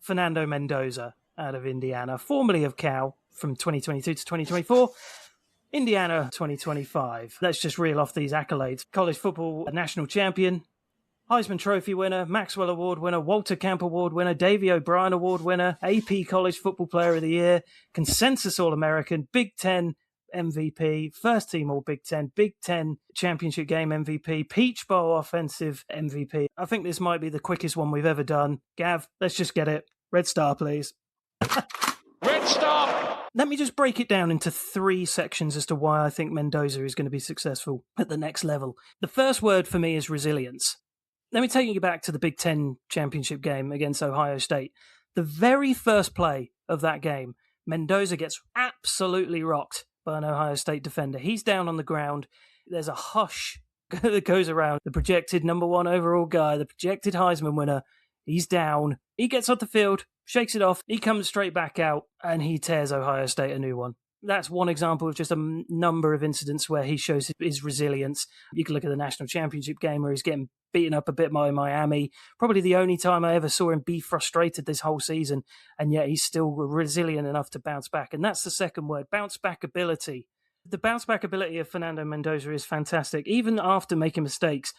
Fernando Mendoza out of Indiana, formerly of Cal from 2022 to 2024. Indiana 2025. Let's just reel off these accolades. College football national champion, Heisman Trophy winner, Maxwell Award winner, Walter Camp Award winner, Davey O'Brien Award winner, AP College Football Player of the Year, Consensus All-American, Big Ten MVP, first team All Big Ten, Big Ten Championship Game MVP, Peach Bowl Offensive MVP. I think this might be the quickest one we've ever done. Gav, let's just get it. Red star, please. Red star! Let me just break it down into 3 sections as to why I think Mendoza is going to be successful at the next level. The first word for me is resilience. Let me take you back to the Big Ten championship game against Ohio State. The very first play of that game, Mendoza gets absolutely rocked by an Ohio State defender. He's down on the ground. There's a hush that goes around. The projected number 1 overall guy, the projected Heisman winner, he's down. He gets off the field, shakes it off. He comes straight back out, and he tears Ohio State a new one. That's one example of just a number of incidents where he shows his resilience. You can look at the national championship game where he's getting beaten up a bit by Miami. Probably the only time I ever saw him be frustrated this whole season, and yet he's still resilient enough to bounce back. And that's the second word, bounce back ability. The bounce back ability of Fernando Mendoza is fantastic. Even after making mistakes,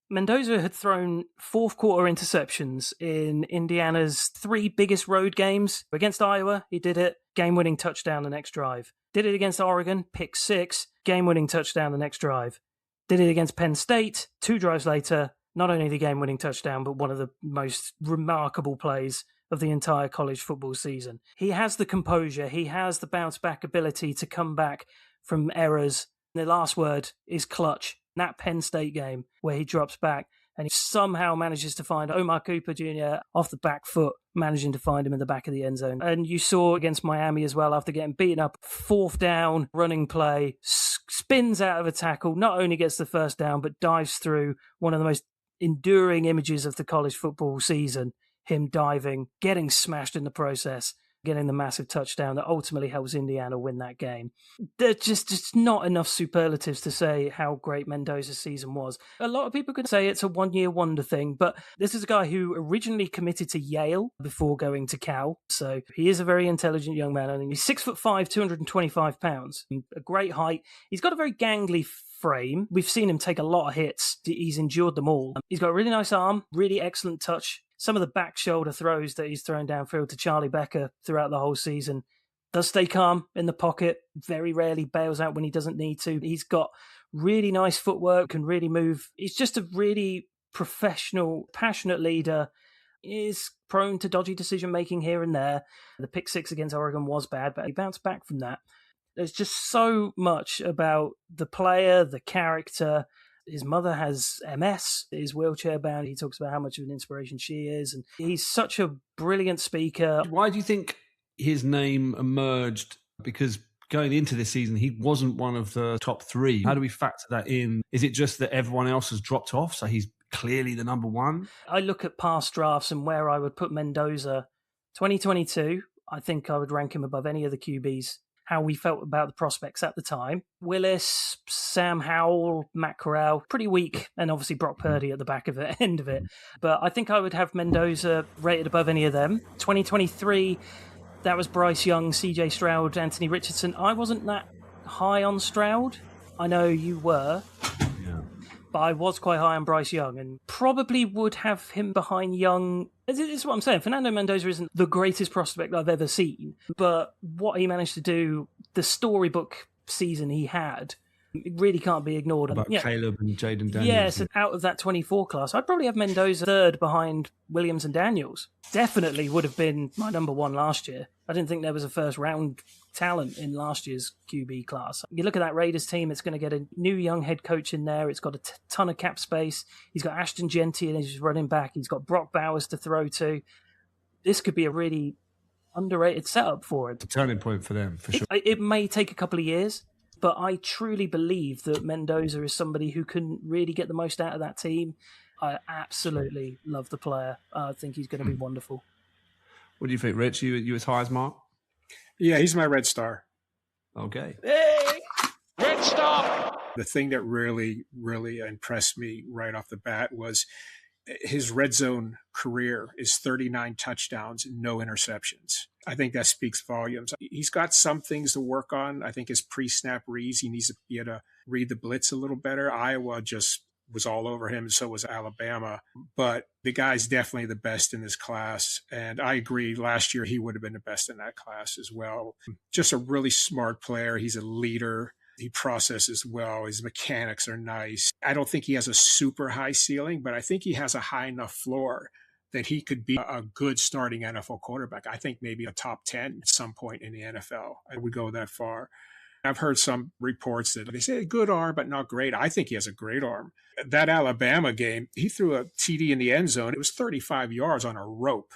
Mendoza had thrown fourth quarter interceptions in Indiana's 3 biggest road games. Against Iowa, he did it, game-winning touchdown the next drive. Did it against Oregon, pick 6, game-winning touchdown the next drive. Did it against Penn State, 2 drives later, not only the game-winning touchdown, but one of the most remarkable plays of the entire college football season. He has the composure, he has the bounce-back ability to come back from errors. The last word is clutch. That Penn State game where he drops back and he somehow manages to find Omar Cooper Jr. off the back foot, managing to find him in the back of the end zone. And you saw against Miami as well, after getting beaten up, 4th down, running play, spins out of a tackle, not only gets the first down, but dives through one of the most enduring images of the college football season, him diving, getting smashed in the process, getting the massive touchdown that ultimately helps Indiana win that game. There's just not enough superlatives to say how great Mendoza's season was. A lot of people could say it's a one-year wonder thing, but this is a guy who originally committed to Yale before going to Cal, so he is a very intelligent young man, and he's 6'5", 225 pounds, a great height. He's got a very gangly frame. We've seen him take a lot of hits. He's endured them all. He's got a really nice arm, really excellent touch. Some of the back shoulder throws that he's thrown downfield to Charlie Becker throughout the whole season. Does stay calm in the pocket, very rarely bails out when he doesn't need to. He's got really nice footwork, can really move. He's just a really professional, passionate leader. Is prone to dodgy decision-making here and there. The pick 6 against Oregon was bad, but he bounced back from that. There's just so much about the player, the character. His mother has MS, is wheelchair bound. He talks about how much of an inspiration she is. And he's such a brilliant speaker. Why do you think his name emerged? Because going into this season, he wasn't one of the top 3. How do we factor that in? Is it just that everyone else has dropped off, so he's clearly the number 1? I look at past drafts and where I would put Mendoza. 2022, I think I would rank him above any of the QBs. How we felt about the prospects at the time. Willis, Sam Howell, Matt Corral, pretty weak, and obviously Brock Purdy at the back of it, end of it. But I think I would have Mendoza rated above any of them. 2023, that was Bryce Young, CJ Stroud, Anthony Richardson. I wasn't that high on Stroud. I know you were. But I was quite high on Bryce Young and probably would have him behind Young. This is what I'm saying. Fernando Mendoza isn't the greatest prospect I've ever seen, but what he managed to do, the storybook season he had, it really can't be ignored. About Caleb and Jaden Daniels. Yeah, so out of that 24 class, I'd probably have Mendoza 3rd behind Williams and Daniels. Definitely would have been my number 1 last year. I didn't think there was a first-round talent in last year's QB class. You look at that Raiders team, it's going to get a new young head coach in there. It's got a ton of cap space. He's got Ashton Genty and he's running back. He's got Brock Bowers to throw to. This could be a really underrated setup for it. A turning point for them, for sure. It may take a couple of years, but I truly believe that Mendoza is somebody who can really get the most out of that team. I absolutely love the player. I think he's going to be wonderful. What do you think, Rich? You as high as Mark? Yeah, he's my red star. Okay. Hey! Red star! The thing that really, really impressed me right off the bat was his red zone career is 39 touchdowns and no interceptions. I think that speaks volumes. He's got some things to work on. I think his pre-snap reads, he needs to be able to read the blitz a little better. Iowa just was all over him, and so was Alabama. But the guy's definitely the best in this class. And I agree, last year he would have been the best in that class as well. Just a really smart player. He's a leader. He processes well. His mechanics are nice. I don't think he has a super high ceiling, but I think he has a high enough floor that he could be a good starting NFL quarterback. I think maybe a top 10 at some point in the NFL. I would go that far. I've heard some reports that they say good arm, but not great. I think he has a great arm. That Alabama game, he threw a TD in the end zone. It was 35 yards on a rope.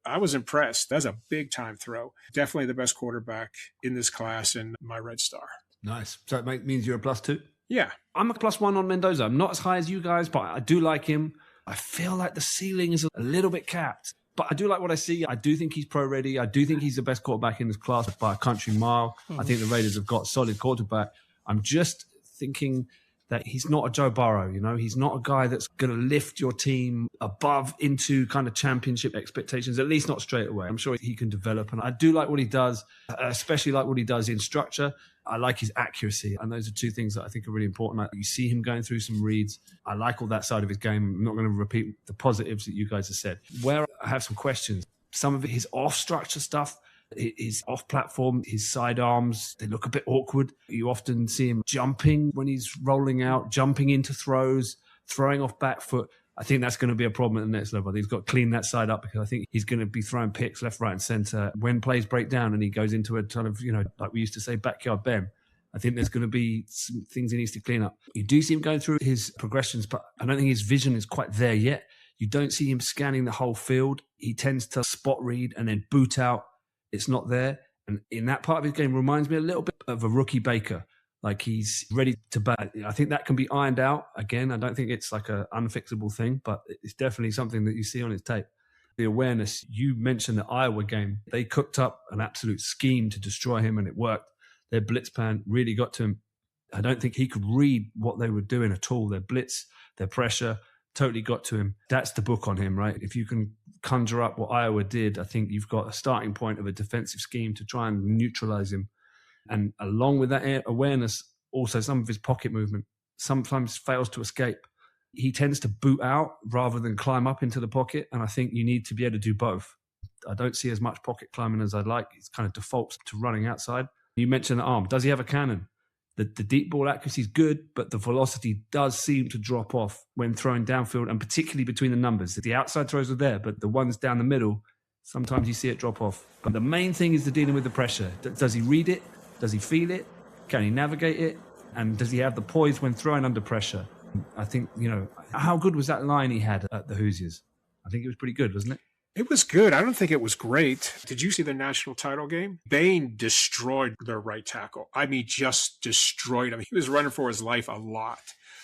I was impressed. That's a big time throw. Definitely the best quarterback in this class and my red star. Nice. So it means you're a +2? Yeah. I'm a +1 on Mendoza. I'm not as high as you guys, but I do like him. I feel like the ceiling is a little bit capped. But I do like what I see. I do think he's pro-ready. I do think he's the best quarterback in this class by a country mile. I think the Raiders have got a solid quarterback. I'm just thinking that he's not a Joe Burrow, you know? He's not a guy that's going to lift your team above into kind of championship expectations, at least not straight away. I'm sure he can develop. And I do like what he does, especially like what he does in structure. I like his accuracy. And those are two things that I think are really important. You see him going through some reads. I like all that side of his game. I'm not going to repeat the positives that you guys have said. Where I have some questions, some of his off-structure stuff, his off-platform, his sidearms, they look a bit awkward. You often see him jumping when he's rolling out, jumping into throws, throwing off back foot. I think that's going to be a problem at the next level. I think he's got to clean that side up because I think he's going to be throwing picks left, right, and centre. When plays break down and he goes into a kind of, like we used to say, backyard Ben, I think there's going to be some things he needs to clean up. You do see him going through his progressions, but I don't think his vision is quite there yet. You don't see him scanning the whole field. He tends to spot read and then boot out. It's not there. And in that part of his game reminds me a little bit of a rookie Baker. Like he's ready to bat. I think that can be ironed out. Again, I don't think it's like an unfixable thing, but it's definitely something that you see on his tape. The awareness, you mentioned the Iowa game. They cooked up an absolute scheme to destroy him and it worked. Their blitz plan really got to him. I don't think he could read what they were doing at all. Their blitz, their pressure totally got to him. That's the book on him, right? If you can conjure up what Iowa did, I think you've got a starting point of a defensive scheme to try and neutralize him. And along with that awareness, also some of his pocket movement sometimes fails to escape. He tends to boot out rather than climb up into the pocket. And I think you need to be able to do both. I don't see as much pocket climbing as I'd like. He's kind of defaults to running outside. You mentioned the arm. Does he have a cannon? The deep ball accuracy is good, but the velocity does seem to drop off when throwing downfield, and particularly between the numbers. The outside throws are there, but the ones down the middle, sometimes you see it drop off. But the main thing is the dealing with the pressure. Does he read it? Does he feel it? Can he navigate it? And does he have the poise when throwing under pressure? I think, how good was that line he had at the Hoosiers? I think it was pretty good, wasn't it? It was good. I don't think it was great. Did you see the national title game? Bain destroyed their right tackle. I mean, just destroyed him. He was running for his life a lot.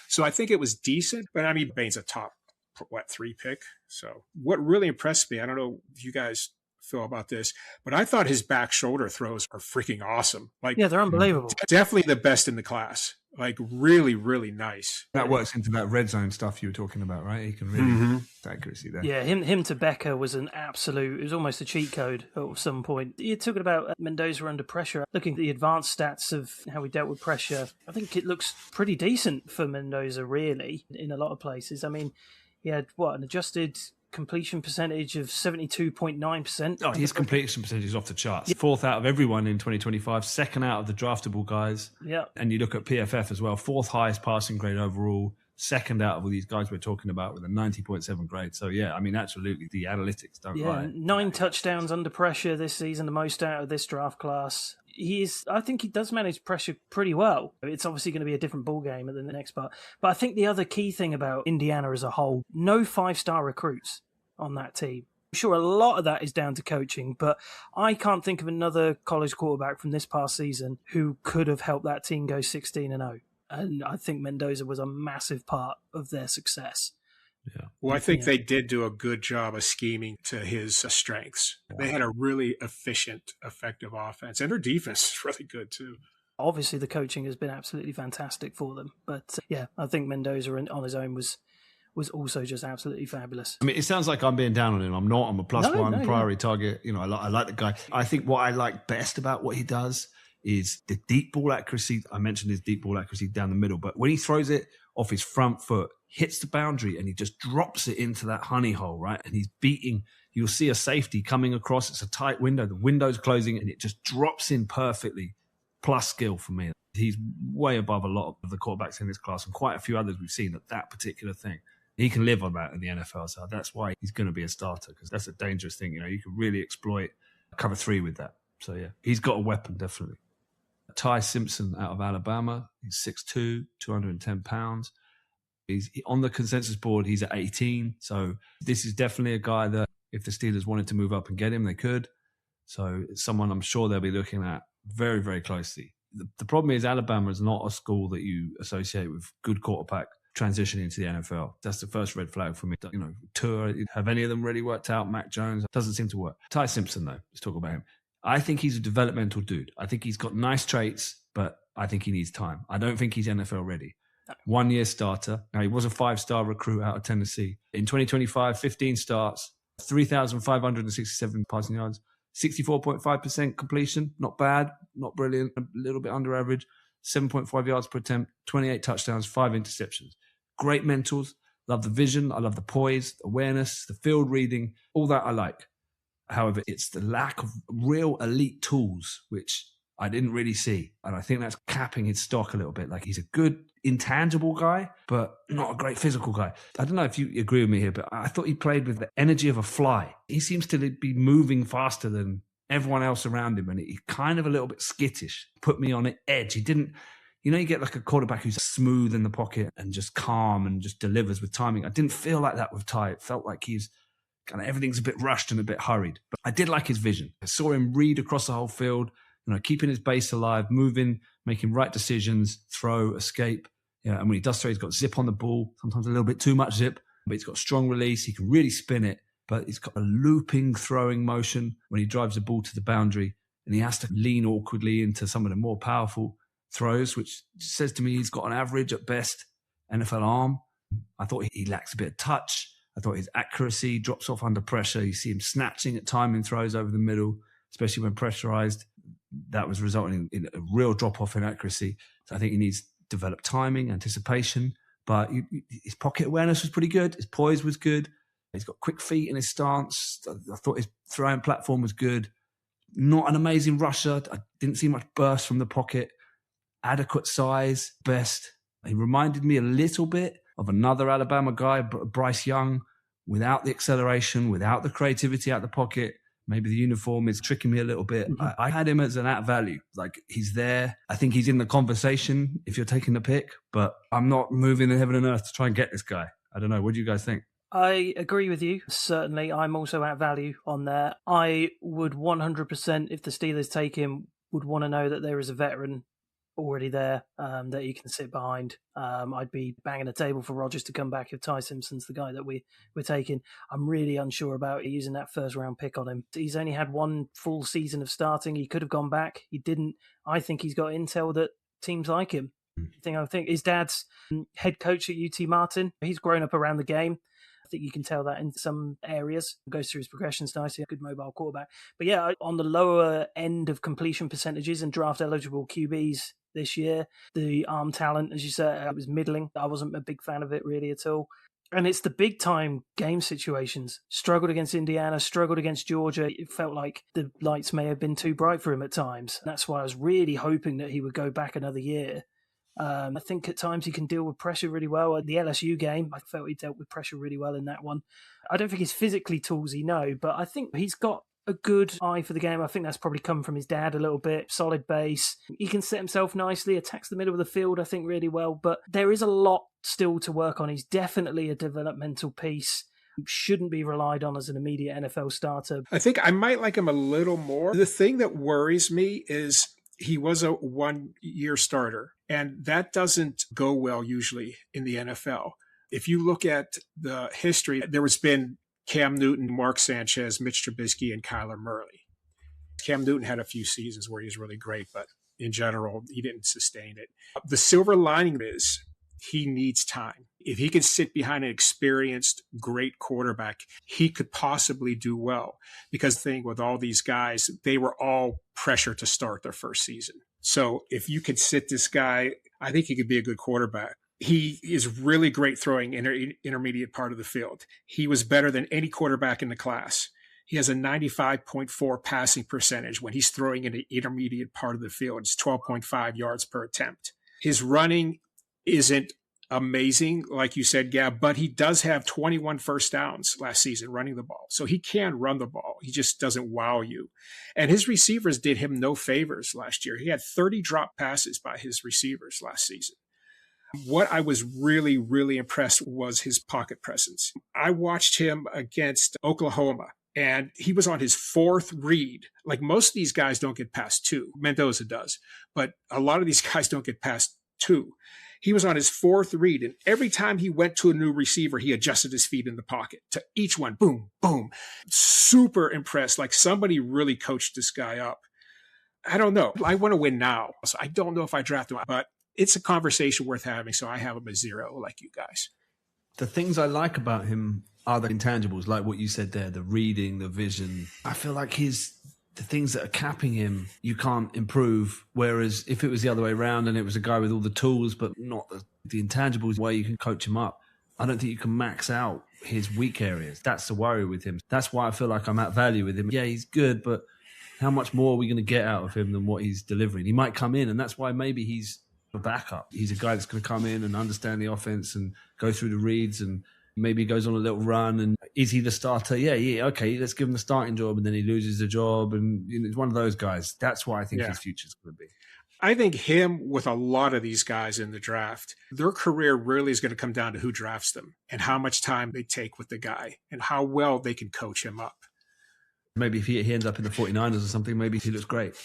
So I think it was decent. But I mean, Bain's a top, 3 pick. So what really impressed me, I don't know if you guys feel about this, but I thought his back shoulder throws are freaking awesome. Yeah, they're unbelievable. Definitely the best in the class. Like really, really nice. That works into that red zone stuff you were talking about, right? He can really accuracy there. Yeah, him to Becker was an absolute. It was almost a cheat code at some point. You're talking about Mendoza under pressure. Looking at the advanced stats of how he dealt with pressure, I think it looks pretty decent for Mendoza, really, in a lot of places. I mean, he had an adjusted completion percentage of 72.9%. Oh, his completion percentage is off the charts. Yeah. 4th out of everyone in 2025, 2nd out of the draftable guys. Yeah. And you look at PFF as well, 4th highest passing grade overall, 2nd out of all these guys we're talking about with a 90.7 grade. So, yeah, I mean, absolutely, the analytics don't lie. 9 touchdowns under pressure this season, the most out of this draft class. I think he does manage pressure pretty well. It's obviously going to be a different ball game at the next part. But I think the other key thing about Indiana as a whole, no 5-star recruits on that team. I'm sure a lot of that is down to coaching, but I can't think of another college quarterback from this past season who could have helped that team go 16-0. And I think Mendoza was a massive part of their success. Yeah. Well, I think they did do a good job of scheming to his strengths. They had a really efficient, effective offense, and their defense is really good too. Obviously, the coaching has been absolutely fantastic for them. But yeah, I think Mendoza on his own was was also just absolutely fabulous. I mean, it sounds like I'm being down on him. I'm not. I'm a plus one priority target. You know, I like the guy. I think what I like best about what he does is the deep ball accuracy. I mentioned his deep ball accuracy down the middle, but when he throws it off his front foot, hits the boundary and he just drops it into that honey hole, right? And he's beating, you'll see a safety coming across. It's a tight window. The window's closing and it just drops in perfectly. Plus skill for me. He's way above a lot of the quarterbacks in this class and quite a few others we've seen at that particular thing. He can live on that in the NFL. So that's why he's going to be a starter, because that's a dangerous thing. You know, you can really exploit cover 3 with that. So yeah, he's got a weapon, definitely. Ty Simpson out of Alabama. He's 6'2", 210 pounds. He's on the consensus board. He's at 18. So this is definitely a guy that if the Steelers wanted to move up and get him, they could. So it's someone I'm sure they'll be looking at very, very closely. The problem is Alabama is not a school that you associate with good quarterback transitioning into the NFL. That's the first red flag for me. You know, Tua, have any of them really worked out? Mac Jones doesn't seem to work. Ty Simpson, though, let's talk about him. I think he's a developmental dude. I think he's got nice traits, but I think he needs time. I don't think he's NFL ready. 1 year starter. Now, he was a 5-star recruit out of Tennessee. In 2025, 15 starts, 3,567 passing yards, 64.5% completion. Not bad, not brilliant, a little bit under average. 7.5 yards per attempt, 28 touchdowns, 5 interceptions. Great mentals. Love the vision. I love the poise, awareness, the field reading, all that I like. However, it's the lack of real elite tools, which I didn't really see. And I think that's capping his stock a little bit. Like, he's a good, intangible guy, but not a great physical guy. I don't know if you agree with me here, but I thought he played with the energy of a fly. He seems to be moving faster than everyone else around him, and he's kind of a little bit skittish. Put me on edge. He didn't, you know, you get like a quarterback who's smooth in the pocket and just calm and just delivers with timing. I didn't feel like that with Ty. It felt like he's kind of, everything's a bit rushed and a bit hurried. But I did like his vision. I saw him read across the whole field, you know, keeping his base alive, moving, making right decisions, throw, escape. Yeah, and when he does throw, he's got zip on the ball, sometimes a little bit too much zip, but he's got strong release. He can really spin it, but he's got a looping throwing motion when he drives the ball to the boundary, and he has to lean awkwardly into some of the more powerful throws, which says to me he's got an average at best NFL arm. I thought he lacks a bit of touch. I thought his accuracy drops off under pressure. You see him snatching at timing throws over the middle, especially when pressurized. That was resulting in a real drop-off in accuracy. So I think he needs to develop timing, anticipation, but his pocket awareness was pretty good. His poise was good. He's got quick feet in his stance. I thought his throwing platform was good. Not an amazing rusher. I didn't see much burst from the pocket. Adequate size, best. He reminded me a little bit of another Alabama guy, Bryce Young, without the acceleration, without the creativity out the pocket. Maybe the uniform is tricking me a little bit. Mm-hmm. I had him as an at value. Like, he's there. I think he's in the conversation if you're taking the pick, but I'm not moving in heaven and earth to try and get this guy. I don't know. What do you guys think? I agree with you. Certainly, I'm also at value on there. I would 100%, if the Steelers take him, would want to know that there is a veteran already there that you can sit behind. I'd be banging a table for Rodgers to come back if Ty Simpson's the guy that we're taking. I'm really unsure about using that first round pick on him. He's only had one full season of starting. He could have gone back. He didn't. I think he's got intel that teams like him. I think his dad's head coach at UT Martin. He's grown up around the game. I think you can tell that in some areas. Goes through his progressions nicely. A good mobile quarterback. But yeah, on the lower end of completion percentages and draft eligible QBs this year, the arm talent, as you said, it was middling. I wasn't a big fan of it really at all. And it's the big time game situations. Struggled against Indiana, struggled against Georgia. It felt like the lights may have been too bright for him at times. That's why I was really hoping that he would go back another year. I think at times he can deal with pressure really well. At the LSU game, I felt he dealt with pressure really well in that one. I don't think he's physically toolsy, no, but I think he's got a good eye for the game. I think that's probably come from his dad a little bit. Solid base. He can set himself nicely, attacks the middle of the field, I think, really well. But there is a lot still to work on. He's definitely a developmental piece. Shouldn't be relied on as an immediate NFL starter. I think I might like him a little more. The thing that worries me is he was a 1 year starter, and that doesn't go well usually in the NFL. If you look at the history, there has been Cam Newton, Mark Sanchez, Mitch Trubisky, and Kyler Murray. Cam Newton had a few seasons where he was really great, but in general, he didn't sustain it. The silver lining is he needs time. If he can sit behind an experienced, great quarterback, he could possibly do well. Because the thing with all these guys, they were all pressure to start their first season. So if you could sit this guy, I think he could be a good quarterback. He is really great throwing intermediate part of the field. He was better than any quarterback in the class. He has a 95.4 passing percentage when he's throwing in the intermediate part of the field. It's 12.5 yards per attempt. His running isn't amazing, like you said, Gab, but he does have 21 first downs last season running the ball. So he can run the ball. He just doesn't wow you. And his receivers did him no favors last year. He had 30 drop passes by his receivers last season. What I was really, really impressed was his pocket presence. I watched him against Oklahoma, and he was on his fourth read. Like most of these guys don't get past two. Mendoza does, but a lot of these guys don't get past two. He was on his fourth read, and every time he went to a new receiver, he adjusted his feet in the pocket to each one. Boom, boom. Super impressed. Like somebody really coached this guy up. I don't know. I want to win now. So I don't know if I draft him, but it's a conversation worth having. So I have him a 0 like you guys. The things I like about him are the intangibles, like what you said there, the reading, the vision. I feel like the things that are capping him, you can't improve. Whereas if it was the other way around and it was a guy with all the tools, but not the intangibles where you can coach him up, I don't think you can max out his weak areas. That's the worry with him. That's why I feel like I'm at value with him. Yeah, he's good, but how much more are we going to get out of him than what he's delivering? He might come in, and that's why maybe he's a backup. He's a guy that's going to come in and understand the offense and go through the reads, and maybe he goes on a little run. And is he the starter? Yeah, okay, let's give him the starting job, and then he loses the job. And it's one of those guys. That's why I think his future's going to be. I think him with a lot of these guys in the draft, their career really is going to come down to who drafts them and how much time they take with the guy and how well they can coach him up. Maybe if he ends up in the 49ers or something, maybe he looks great.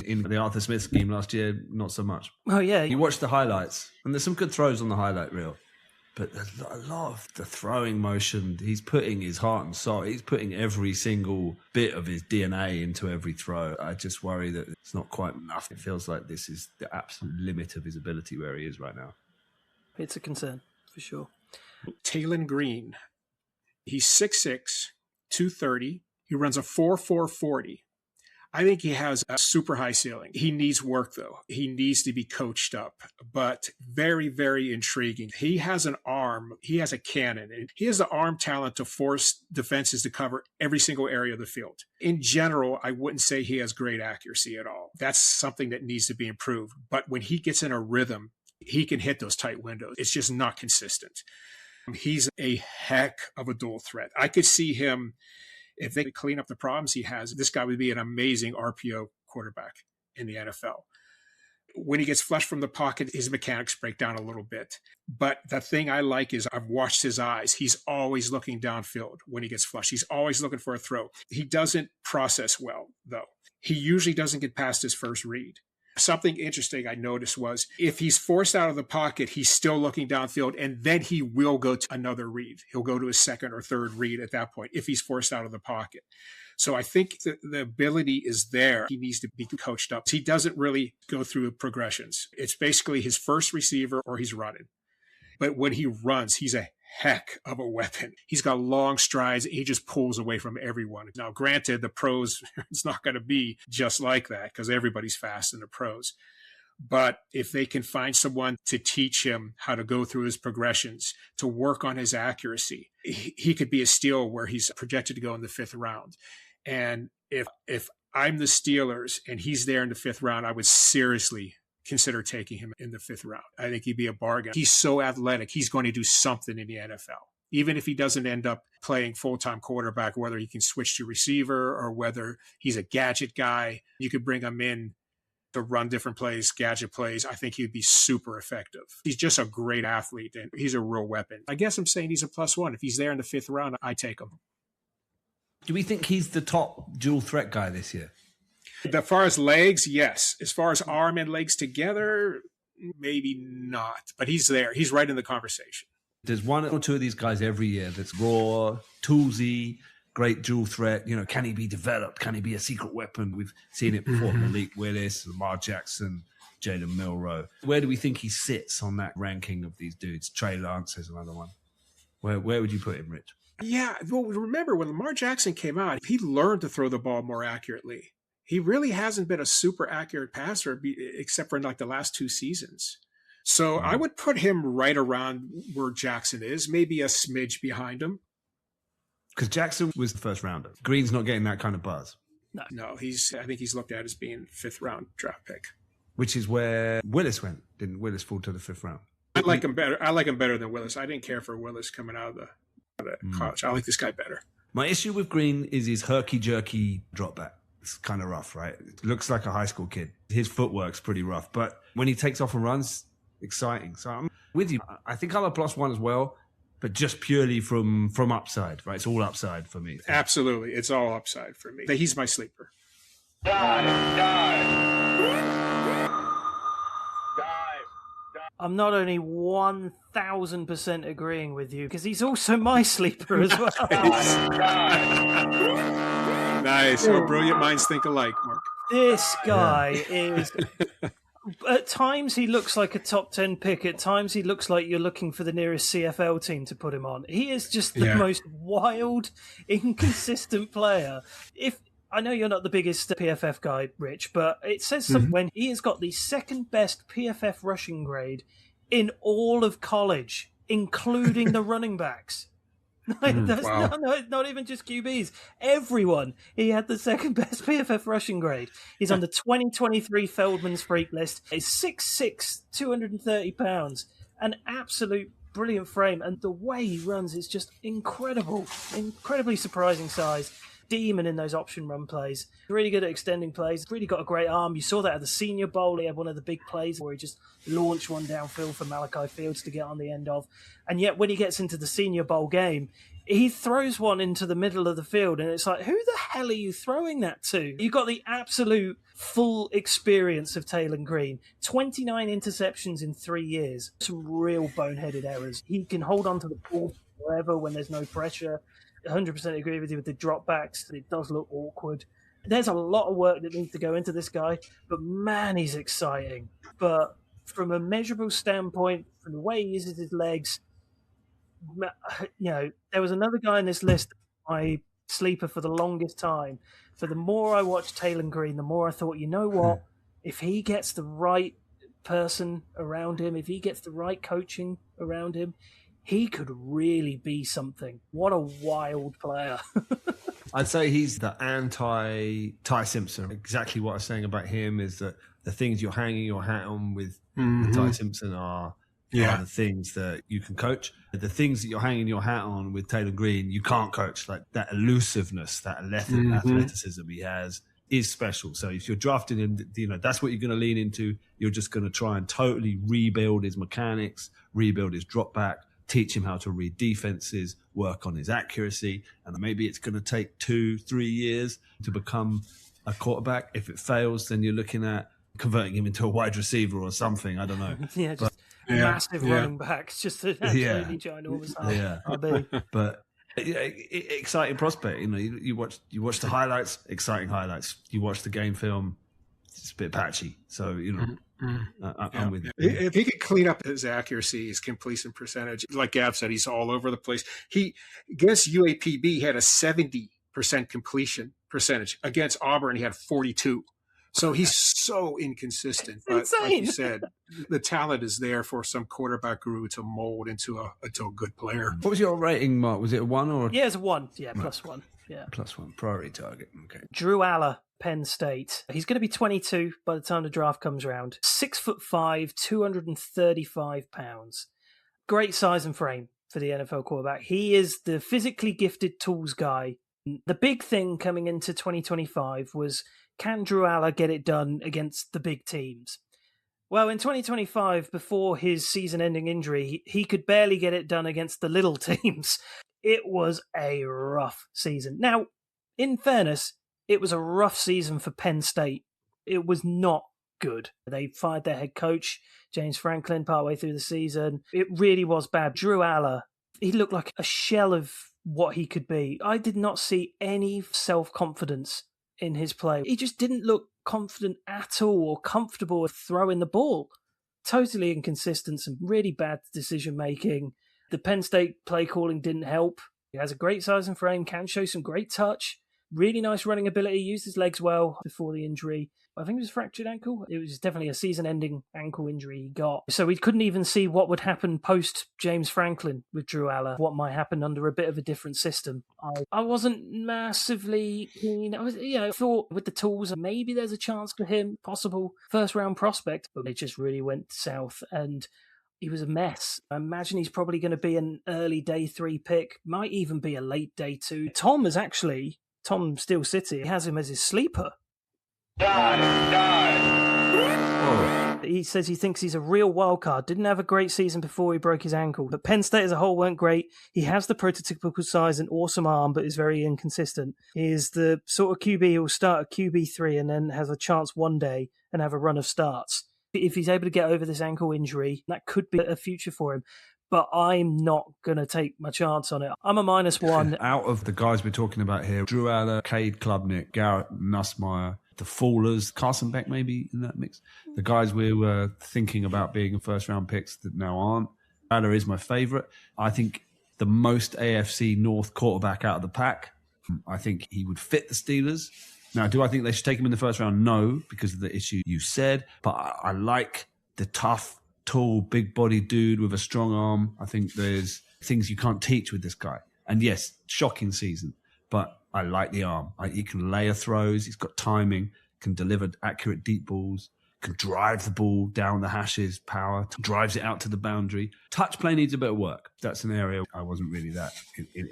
In the Arthur Smith scheme last year, not so much. Oh, yeah. You watch the highlights, and there's some good throws on the highlight reel. But a lot of the throwing motion, he's putting his heart and soul. He's putting every single bit of his DNA into every throw. I just worry that it's not quite enough. It feels like this is the absolute limit of his ability where he is right now. It's a concern, for sure. Talen Green, he's 6'6", 230. He runs a 4.4 40. I think he has a super high ceiling. He needs work, though. He needs to be coached up, but very, very intriguing. He has an arm. He has a cannon. He has the arm talent to force defenses to cover every single area of the field. In general, I wouldn't say he has great accuracy at all. That's something that needs to be improved. But when he gets in a rhythm, he can hit those tight windows. It's just not consistent. He's a heck of a dual threat. I could see him. If they clean up the problems he has, this guy would be an amazing RPO quarterback in the NFL. When he gets flushed from the pocket, his mechanics break down a little bit. But the thing I like is I've watched his eyes. He's always looking downfield when he gets flushed. He's always looking for a throw. He doesn't process well, though. He usually doesn't get past his first read. Something interesting I noticed was if he's forced out of the pocket, he's still looking downfield, and then he will go to another read. He'll go to his second or third read at that point if he's forced out of the pocket. So I think the ability is there. He needs to be coached up. He doesn't really go through progressions. It's basically his first receiver or he's running. But when he runs, he's a heck of a weapon. He's got long strides. He just pulls away from everyone. Now, granted, the pros, it's not going to be just like that because everybody's fast in the pros. But if they can find someone to teach him how to go through his progressions, to work on his accuracy, he could be a steal where he's projected to go in the 5th round. And if I'm the Steelers and he's there in the 5th round, I would seriously consider taking him in the 5th round. I think he'd be a bargain. He's so athletic. He's going to do something in the NFL. Even if he doesn't end up playing full-time quarterback, whether he can switch to receiver or whether he's a gadget guy, you could bring him in to run different plays, gadget plays. I think he'd be super effective. He's just a great athlete, and he's a real weapon. I guess I'm saying he's a +1. If he's there in the 5th round, I take him. Do we think he's the top dual threat guy this year? As far as legs, yes. As far as arm and legs together, maybe not. But he's there. He's right in the conversation. There's one or two of these guys every year that's raw, toolsy, great dual threat. You know, can he be developed? Can he be a secret weapon? We've seen it before. Malik Willis, Lamar Jackson, Jalen Milroe. Where do we think he sits on that ranking of these dudes? Trey Lance is another one. Where would you put him, Rich? Yeah, well, remember when Lamar Jackson came out, he learned to throw the ball more accurately. He really hasn't been a super accurate passer except for like the last 2 seasons. So I would put him right around where Jackson is, maybe a smidge behind him. Because Jackson was the first rounder. Green's not getting that kind of buzz. No, I think he's looked at as being 5th round draft pick. Which is where Willis went. Didn't Willis fall to the 5th round? I like him better than Willis. I didn't care for Willis coming out of the college. I like this guy better. My issue with Green is his herky-jerky drop back. It's kind of rough, right? It looks like a high school kid. His footwork's pretty rough. But when he takes off and runs, exciting. So I'm with you. I think I'm a +1 as well, but just purely from upside, right? It's all upside for me. Absolutely. It's all upside for me. He's my sleeper. I'm not only 1,000% agreeing with you, because he's also my sleeper as well. Nice. How brilliant minds think alike, Mark. This guy is... At times he looks like a top 10 pick. At times he looks like you're looking for the nearest CFL team to put him on. He is just the most wild, inconsistent player. I know you're not the biggest PFF guy, Rich, but it says something when he has got the 2nd best PFF rushing grade in all of college, including the running backs. Not even just QBs. Everyone. He had the 2nd best PFF rushing grade. He's on the 2023 Feldman's Freak list. He's 6'6", 230 pounds. An absolute brilliant frame. And the way he runs is just incredible. Incredibly surprising size. Demon in those option run plays. Really good at extending plays. Really got a great arm. You saw that at the Senior Bowl. He had one of the big plays where he just launched one downfield for Malachi Fields to get on the end of. And yet when he gets into the Senior Bowl game, he throws one into the middle of the field, and it's like, who the hell are you throwing that to? You got the absolute full experience of Talen Green. 29 interceptions in 3 years. Some real boneheaded errors. He can hold on to the ball forever when there's no pressure. 100% agree with you with the dropbacks. It does look awkward. There's a lot of work that needs to go into this guy, but man, he's exciting. But from a measurable standpoint, from the way he uses his legs, there was another guy on this list, my sleeper for the longest time. But the more I watched Talen Green, the more I thought, you know what? If he gets the right person around him, if he gets the right coaching around him, he could really be something. What a wild player. I'd say he's the anti-Ty Simpson. Exactly what I was saying about him is that the things you're hanging your hat on with Ty Simpson are the things that you can coach. The things that you're hanging your hat on with Talen Green, you can't coach. Like that elusiveness, that athleticism he has is special. So if you're drafting him, that's what you're going to lean into. You're just going to try and totally rebuild his mechanics, rebuild his drop back, teach him how to read defenses, work on his accuracy. And maybe it's going to take 2-3 years to become a quarterback. If it fails, then you're looking at converting him into a wide receiver or something. I don't know. Massive running backs, just an absolutely ginormous RB. But exciting prospect. You watch the highlights, exciting highlights. You watch the game film, it's a bit patchy. So I'm with you. If he could clean up his accuracy, his completion percentage, like Gav said, he's all over the place. He against UAPB had a 70% completion percentage. Against Auburn, he had 42. So he's so inconsistent. But insane. Like you said, the talent is there for some quarterback guru to mold into a good player. What was your rating, Mark? Was it a 1 or? Yeah, it's a 1. Yeah, +1. Yeah, +1 priority target. Okay. Drew Allar, Penn State. He's going to be 22 by the time the draft comes around. 6'5", 235 pounds. Great size and frame for the NFL quarterback. He is the physically gifted tools guy. The big thing coming into 2025 was, can Drew Allar get it done against the big teams? Well, in 2025, before his season-ending injury, he could barely get it done against the little teams. It was a rough season. Now, in fairness, it was a rough season for Penn State. It was not good. They fired their head coach, James Franklin, partway through the season. It really was bad. Drew Allar, he looked like a shell of what he could be. I did not see any self-confidence in his play. He just didn't look confident at all or comfortable with throwing the ball. Totally inconsistent, some really bad decision making. The Penn State play calling didn't help. He has a great size and frame, can show some great touch, really nice running ability, used his legs well before the injury. I think it was a fractured ankle. It was definitely a season-ending ankle injury he got. So we couldn't even see what would happen post James Franklin with Drew Allar, what might happen under a bit of a different system. I wasn't massively keen. I thought with the tools, maybe there's a chance for him, possible first-round prospect, but it just really went south, and he was a mess. I imagine he's probably going to be an early day 3 pick, might even be a late day 2. Tom Steel City has him as his sleeper. He says he thinks he's a real wild card. Didn't have a great season before he broke his ankle. But Penn State as a whole weren't great. He has the prototypical size and awesome arm, but is very inconsistent. He is the sort of QB who will start at QB3 and then has a chance one day and have a run of starts. If he's able to get over this ankle injury, that could be a future for him. But I'm not going to take my chance on it. I'm a -1. Out of the guys we're talking about here, Drew Allar, Cade Klubnik, Garrett Nussmeier, the Fallers, Carson Beck maybe in that mix. The guys we were thinking about being first-round picks that now aren't. Allar is my favourite. I think the most AFC North quarterback out of the pack. I think he would fit the Steelers. Now, do I think they should take him in the first round? No, because of the issue you said. But I like the tough, tall, big-bodied dude with a strong arm. I think there's things you can't teach with this guy. And yes, shocking season, but I like the arm. He can layer throws. He's got timing, can deliver accurate deep balls, can drive the ball down the hashes, power, drives it out to the boundary. Touch play needs a bit of work. That's an area I wasn't really that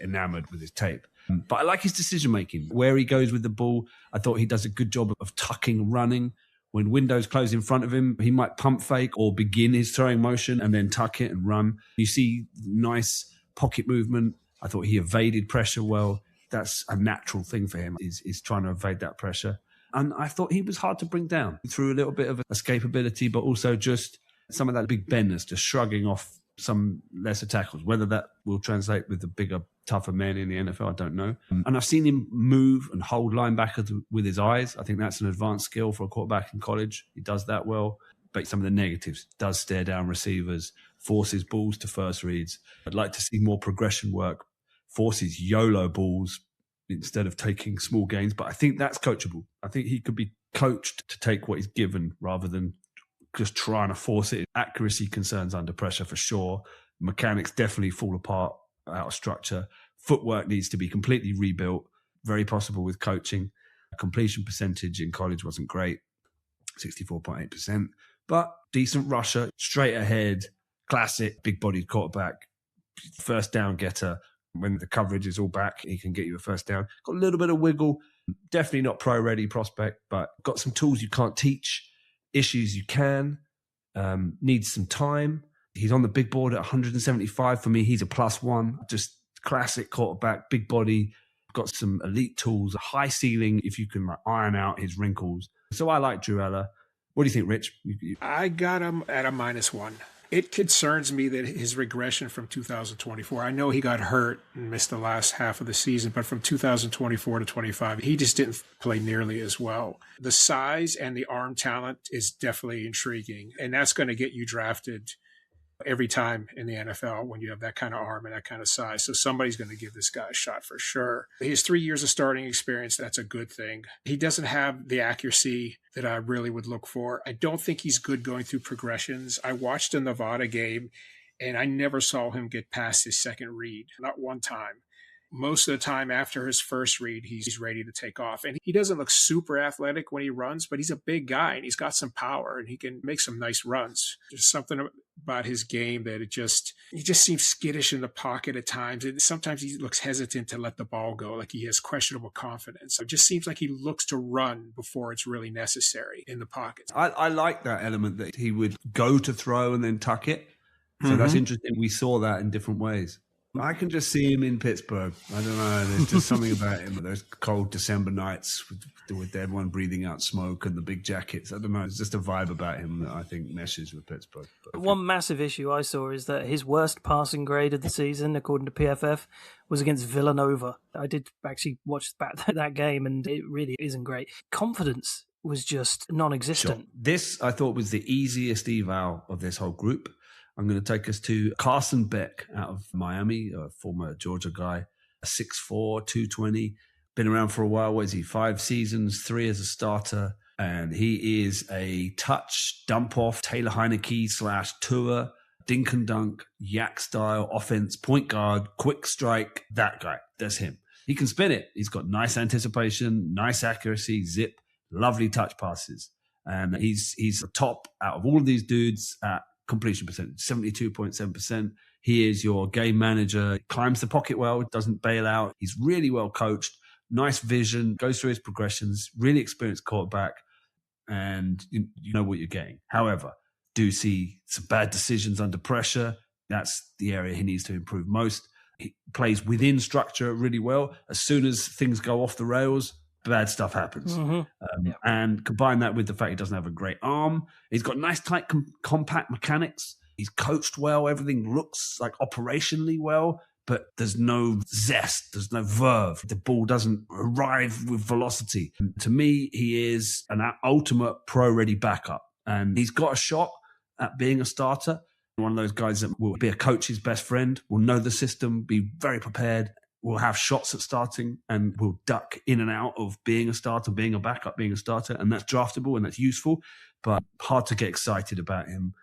enamored with his tape. But I like his decision-making. Where he goes with the ball, I thought he does a good job of tucking, running. When windows close in front of him, he might pump fake or begin his throwing motion and then tuck it and run. You see nice pocket movement. I thought he evaded pressure well. That's a natural thing for him, is trying to evade that pressure. And I thought he was hard to bring down through a little bit of escapability, but also just some of that big bendness, just shrugging off some lesser tackles. Whether that will translate with the bigger, tougher men in the NFL, I don't know. And I've seen him move and hold linebackers with his eyes. I think that's an advanced skill for a quarterback in college. He does that well. But some of the negatives, does stare down receivers, forces balls to first reads. I'd like to see more progression work, forces YOLO balls instead of taking small gains. But I think that's coachable. I think he could be coached to take what he's given rather than just trying to force it. Accuracy concerns under pressure for sure. Mechanics definitely fall apart out of structure. Footwork needs to be completely rebuilt. Very possible with coaching. Completion percentage in college wasn't great, 64.8%. But decent rusher, straight ahead, classic, big-bodied quarterback, first down getter. When the coverage is all back, he can get you a first down. Got a little bit of wiggle. Definitely not pro-ready prospect, but got some tools you can't teach, issues you can. Needs some time. He's on the big board at 175. For me, he's a +1. Just classic quarterback, big body, got some elite tools, a high ceiling if you can iron out his wrinkles. So I like Drew Allar. What do you think, Rich? I got him at a -1. It concerns me that his regression from 2024, I know he got hurt and missed the last half of the season, but from 2024 to 25, he just didn't play nearly as well. The size and the arm talent is definitely intriguing, and that's going to get you drafted every time in the NFL when you have that kind of arm and that kind of size. So somebody's going to give this guy a shot for sure. He has 3 years of starting experience. That's a good thing. He doesn't have the accuracy that I really would look for. I don't think he's good going through progressions. I watched a Nevada game and I never saw him get past his second read, not one time. Most of the time after his first read, he's ready to take off. And he doesn't look super athletic when he runs, but he's a big guy and he's got some power and he can make some nice runs. There's something about his game that he just seems skittish in the pocket at times. And sometimes he looks hesitant to let the ball go, like he has questionable confidence. It just seems like he looks to run before it's really necessary in the pocket. I like that element that he would go to throw and then tuck it. So that's interesting. We saw that in different ways. I can just see him in Pittsburgh. I don't know. There's just something about him. Those cold December nights with everyone breathing out smoke and the big jackets. I don't know. There's just a vibe about him that I think meshes with Pittsburgh. One massive issue I saw is that his worst passing grade of the season, according to PFF, was against Villanova. I did actually watch that game, and it really isn't great. Confidence was just non-existent. Sure. This, I thought, was the easiest eval of this whole group. I'm going to take us to Carson Beck out of Miami, a former Georgia guy, 6'4", 220, been around for a while. What is he, 5 seasons, 3 as a starter? And he is a touch, dump off, Taylor Heineke / Tua, dink and dunk, yak style offense, point guard, quick strike, that guy. That's him. He can spin it. He's got nice anticipation, nice accuracy, zip, lovely touch passes. And he's the top out of all of these dudes at completion percentage, 72.7%. He is your game manager, climbs the pocket well, doesn't bail out. He's really well coached, nice vision, goes through his progressions, really experienced quarterback, and you know what you're getting. However, do see some bad decisions under pressure. That's the area he needs to improve most. He plays within structure really well. As soon as things go off the rails, bad stuff happens. And combine that with the fact he doesn't have a great arm. He's got nice, tight, compact mechanics. He's coached well. Everything looks like operationally well, but there's no zest. There's no verve. The ball doesn't arrive with velocity. And to me, he is an ultimate pro-ready backup. And he's got a shot at being a starter. One of those guys that will be a coach's best friend, will know the system, be very prepared, will have shots at starting, and will duck in and out of being a starter, being a backup, being a starter. And that's draftable and that's useful, but hard to get excited about him.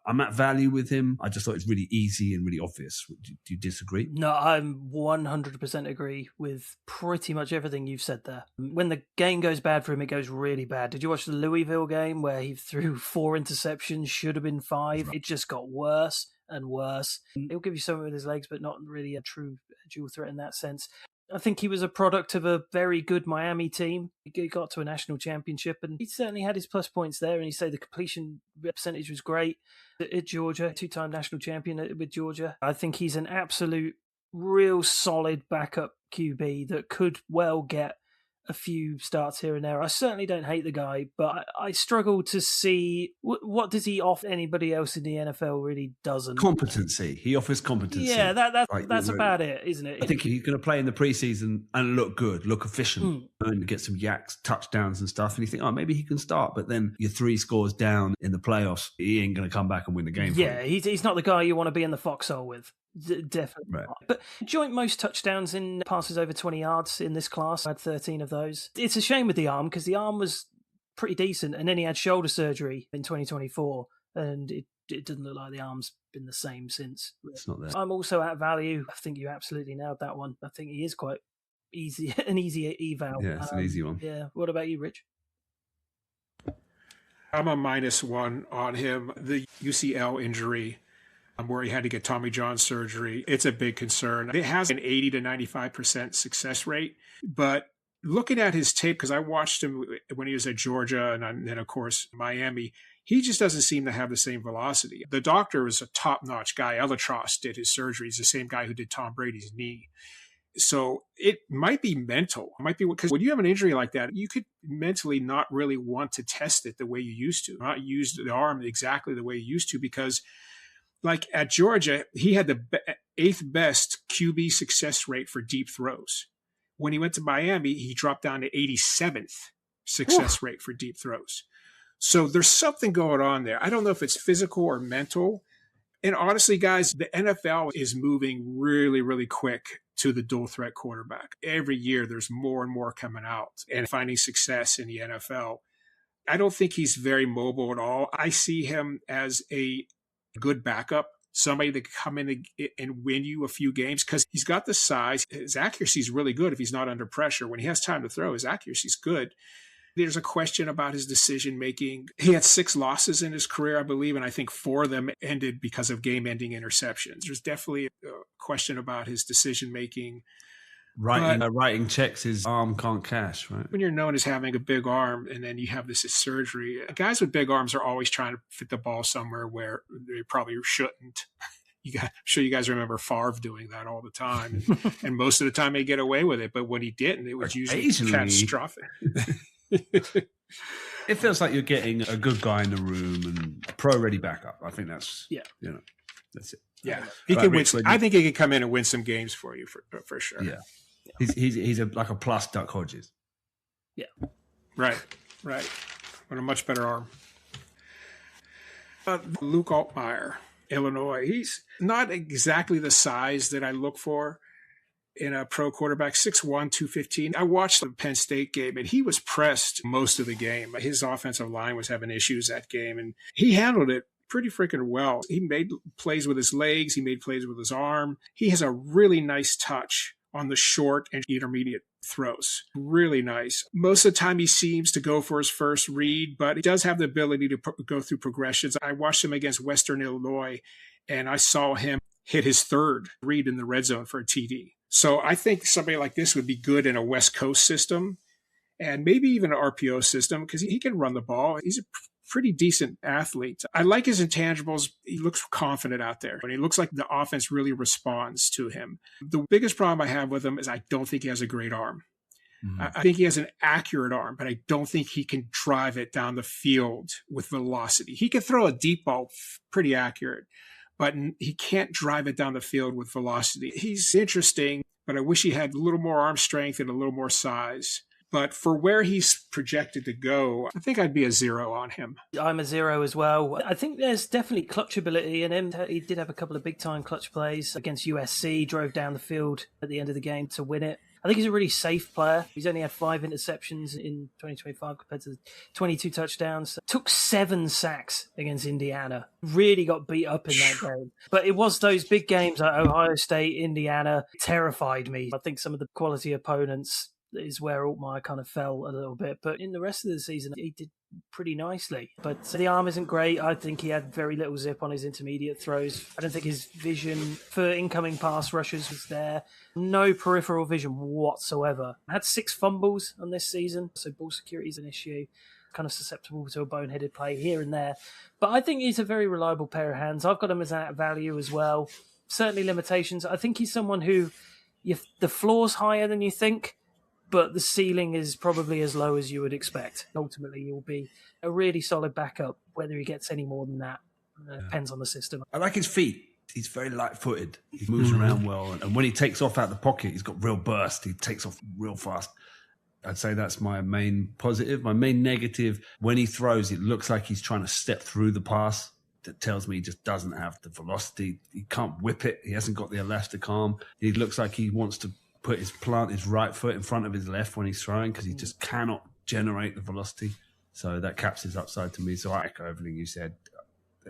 I'm at value with him. I just thought it's really easy and really obvious. Do you disagree? No, I 100% agree with pretty much everything you've said there. When the game goes bad for him, it goes really bad. Did you watch the Louisville game where he threw 4 interceptions, should have been 5? It just got worse and worse. He'll give you something with his legs, but not really a true dual threat in that sense. I think he was a product of a very good Miami team. He got to a national championship, and he certainly had his plus points there. And you say the completion percentage was great at Georgia, 2-time national champion with Georgia. I think he's an absolute, real solid backup QB that could well get a few starts here and there. I certainly don't hate the guy, but I struggle to see what does he offer anybody else in the NFL really doesn't. Competency. He offers competency. Yeah, that's about it, isn't it? I think he's going to play in the preseason and look good, look efficient, and get some yaks, touchdowns and stuff. And you think, oh, maybe he can start. But then you're 3 scores down in the playoffs. He ain't going to come back and win the game. Yeah, he's not the guy you want to be in the foxhole with. Definitely. Right. But joint most touchdowns in passes over 20 yards in this class. I had 13 of those. It's a shame with the arm because the arm was pretty decent, and then he had shoulder surgery in 2024, and it doesn't look like the arm's been the same since. It's not there. I'm also at value. I think you absolutely nailed that one. I think he is quite easy, an easy eval. Yeah, it's an easy one. Yeah. What about you, Rich? I'm a -1 on him. The UCL injury, where he had to get Tommy John surgery, it's a big concern. It has an 80 to 95% success rate, but looking at his tape, because I watched him when he was at Georgia and then, of course, Miami, he just doesn't seem to have the same velocity. The doctor is a top-notch guy. Allar did his surgery. He's the same guy who did Tom Brady's knee. So it might be mental. It might be because when you have an injury like that, you could mentally not really want to test it the way you used to, not use the arm exactly the way you used to, because like at Georgia, he had the 8th best QB success rate for deep throws. When he went to Miami, he dropped down to 87th success rate for deep throws. So there's something going on there. I don't know if it's physical or mental. And honestly, guys, the NFL is moving really, really quick to the dual threat quarterback. Every year, there's more and more coming out and finding success in the NFL. I don't think he's very mobile at all. I see him as a good backup, somebody that can come in and win you a few games because he's got the size. His accuracy is really good if he's not under pressure. When he has time to throw, his accuracy is good. There's a question about his decision-making. He had 6 losses in his career, I believe, and I think 4 of them ended because of game-ending interceptions. There's definitely a question about his decision-making. Writing checks his arm can't cash, right? When you're known as having a big arm and then you have this surgery, guys with big arms are always trying to fit the ball somewhere where they probably shouldn't. I'm sure you guys remember Favre doing that all the time. And most of the time they get away with it. But when he didn't, it was usually catastrophic. It feels like you're getting a good guy in the room and pro-ready backup. I think that's, that's it. Yeah, he can win. I think he can come in and win some games for you for sure. Yeah, he's like a plus Duck Hodges. Yeah, right. but a much better arm. Luke Altmeyer, Illinois. He's not exactly the size that I look for in a pro quarterback, 6'1", 215. I watched the Penn State game, and he was pressed most of the game. His offensive line was having issues that game, and he handled it pretty freaking well. He made plays with his legs. He made plays with his arm. He has a really nice touch on the short and intermediate throws. Really nice. Most of the time he seems to go for his first read, but he does have the ability to go through progressions. I watched him against Western Illinois, and I saw him hit his third read in the red zone for a TD. So I think somebody like this would be good in a West Coast system and maybe even an RPO system because he can run the ball. He's a pretty decent athlete. I like his intangibles. He looks confident out there, and he looks like the offense really responds to him. The biggest problem I have with him is I don't think he has a great arm. I think he has an accurate arm, but I don't think he can drive it down the field with velocity. He can throw a deep ball pretty accurate, but he can't drive it down the field with velocity. He's interesting, but I wish he had a little more arm strength and a little more size. But for where he's projected to go, I think I'd be a 0 on him. I'm a 0 as well. I think there's definitely clutch ability in him. He did have a couple of big-time clutch plays against USC, drove down the field at the end of the game to win it. I think he's a really safe player. He's only had 5 interceptions in 2025 compared to 22 touchdowns. Took 7 sacks against Indiana. Really got beat up in that game. But it was those big games like Ohio State, Indiana, terrified me. I think some of the quality opponents is where Altmeyer kind of fell a little bit. But in the rest of the season, he did pretty nicely. But the arm isn't great. I think he had very little zip on his intermediate throws. I don't think his vision for incoming pass rushes was there. No peripheral vision whatsoever. Had 6 fumbles on this season, so ball security is an issue. Kind of susceptible to a boneheaded play here and there. But I think he's a very reliable pair of hands. I've got him as at value as well. Certainly limitations. I think he's someone who the floor's higher than you think, but the ceiling is probably as low as you would expect. Ultimately, he'll be a really solid backup. Whether he gets any more than that depends on the system. I like his feet. He's very light-footed. He moves around well. And when he takes off out the pocket, he's got real burst. He takes off real fast. I'd say that's my main positive. My main negative, when he throws, it looks like he's trying to step through the pass. That tells me he just doesn't have the velocity. He can't whip it. He hasn't got the elastic arm. He looks like he wants to plant his right foot in front of his left when he's throwing because he just cannot generate the velocity. So that caps his upside to me. So I echo everything you said.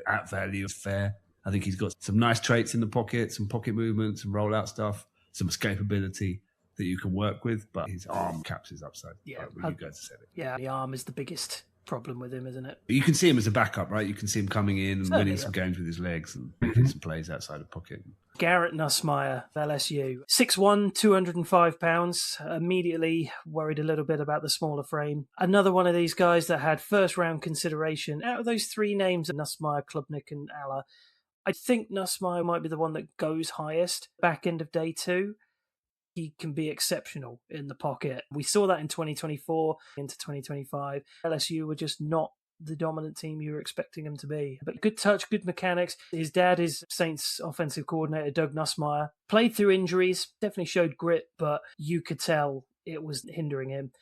At value is fair. I think he's got some nice traits in the pocket, some pocket movement, some rollout stuff, some escapability that you can work with, but his arm caps his upside. Yeah, you guys said it. Yeah, the arm is the biggest problem with him, isn't it? You can see him as a backup, right? You can see him coming in and winning some games with his legs and making some plays outside the pocket. Garrett Nussmeier, LSU. 6'1", 205 pounds. Immediately worried a little bit about the smaller frame. Another one of these guys that had first-round consideration. Out of those 3 names, Nussmeier, Klubnik, and Allar, I think Nussmeier might be the one that goes highest back end of day 2. He can be exceptional in the pocket. We saw that in 2024 into 2025. LSU were just not the dominant team you were expecting him to be. But good touch, good mechanics. His dad is Saints offensive coordinator, Doug Nussmeier. Played through injuries, definitely showed grit, but you could tell it was hindering him.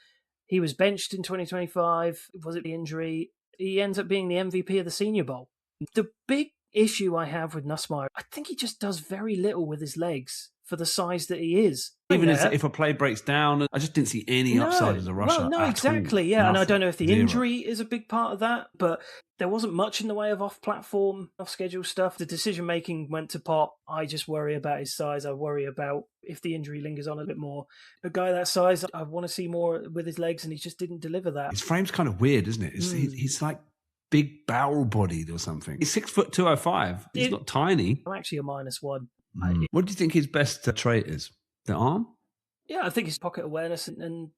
He was benched in 2025. Was it the injury? He ends up being the MVP of the Senior Bowl. The big issue I have with Nussmeier, I think he just does very little with his legs for the size that he is. Even if a play breaks down, I just didn't see any upside as a rusher. Well, no, exactly, all. yeah. Nothing. And I don't know if the 0. injury is a big part of that, but there wasn't much in the way of off-platform, off-schedule stuff. The decision-making went to pot. I just worry about his size. I worry about if the injury lingers on a bit more. A guy that size, I want to see more with his legs, and he just didn't deliver that. His frame's kind of weird, isn't it? He's like big barrel-bodied or something. He's 6'205". He's not tiny. I'm actually a -1. What do you think his best trait is? The arm? Yeah, I think his pocket awareness and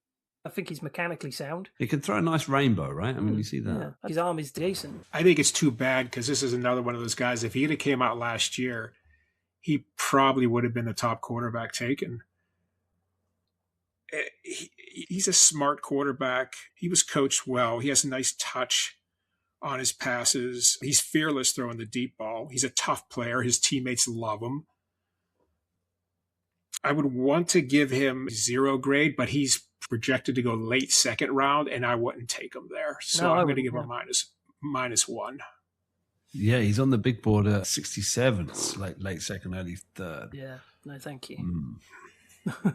I think he's mechanically sound. He can throw a nice rainbow, right? I mean, you see that. Yeah. His arm is decent. I think it's too bad because this is another one of those guys. If he'd have came out last year, he probably would have been the top quarterback taken. He's a smart quarterback. He was coached well. He has a nice touch on his passes. He's fearless throwing the deep ball. He's a tough player. His teammates love him. I would want to give him 0 grade, but he's projected to go late second round, and I wouldn't take him there. So I'm going to give him -1. Yeah, he's on the big board at 67. It's like late second, early third. Yeah, no, thank you.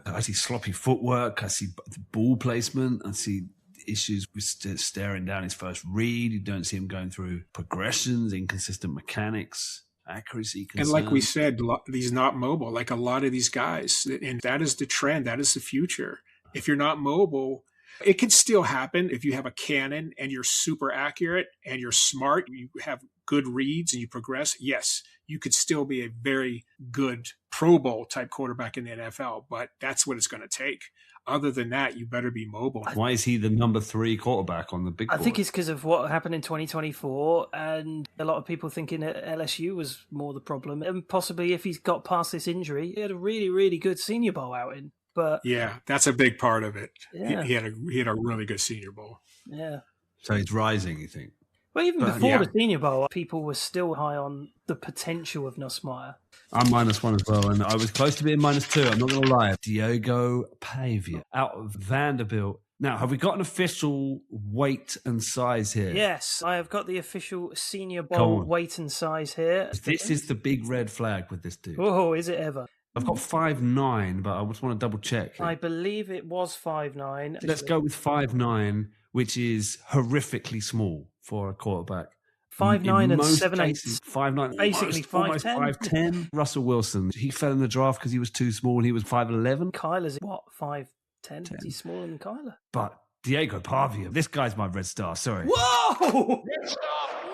I see sloppy footwork. I see ball placement. I see issues with staring down his first read. You don't see him going through progressions, inconsistent mechanics, accuracy concerns. And like we said, he's not mobile, like a lot of these guys. And that is the trend. That is the future. If you're not mobile, it can still happen if you have a cannon and you're super accurate and you're smart, you have good reads and you progress. Yes, you could still be a very good Pro Bowl type quarterback in the NFL, but that's what it's going to take. Other than that, you better be mobile. Why is he the number 3 quarterback on the big board? I think it's because of what happened in 2024, and a lot of people thinking that LSU was more the problem. And possibly if he's got past this injury, he had a really, really good Senior Bowl outing. But yeah, that's a big part of it. Yeah. He had a really good Senior Bowl. Yeah. So he's rising, you think? Well, even before the Senior Bowl, people were still high on the potential of Nussmeier. I'm -1 as well, and I was close to being -2. I'm not going to lie. Diego Pavia out of Vanderbilt. Now, have we got an official weight and size here? Yes, I have got the official Senior Bowl weight and size here. This is the big red flag with this dude. Oh, is it ever? I've got 5'9", but I just want to double check. I believe it was 5'9". Let's go with 5'9", which is horrifically small for a quarterback. 5'9" and 7'8". 5'9", basically almost 5'10". Russell Wilson, he fell in the draft because he was too small. He was 5'11". Kyler's what, 5'10"? Is he smaller than Kyler? But Diego Pavia, this guy's my red star. Sorry. Whoa!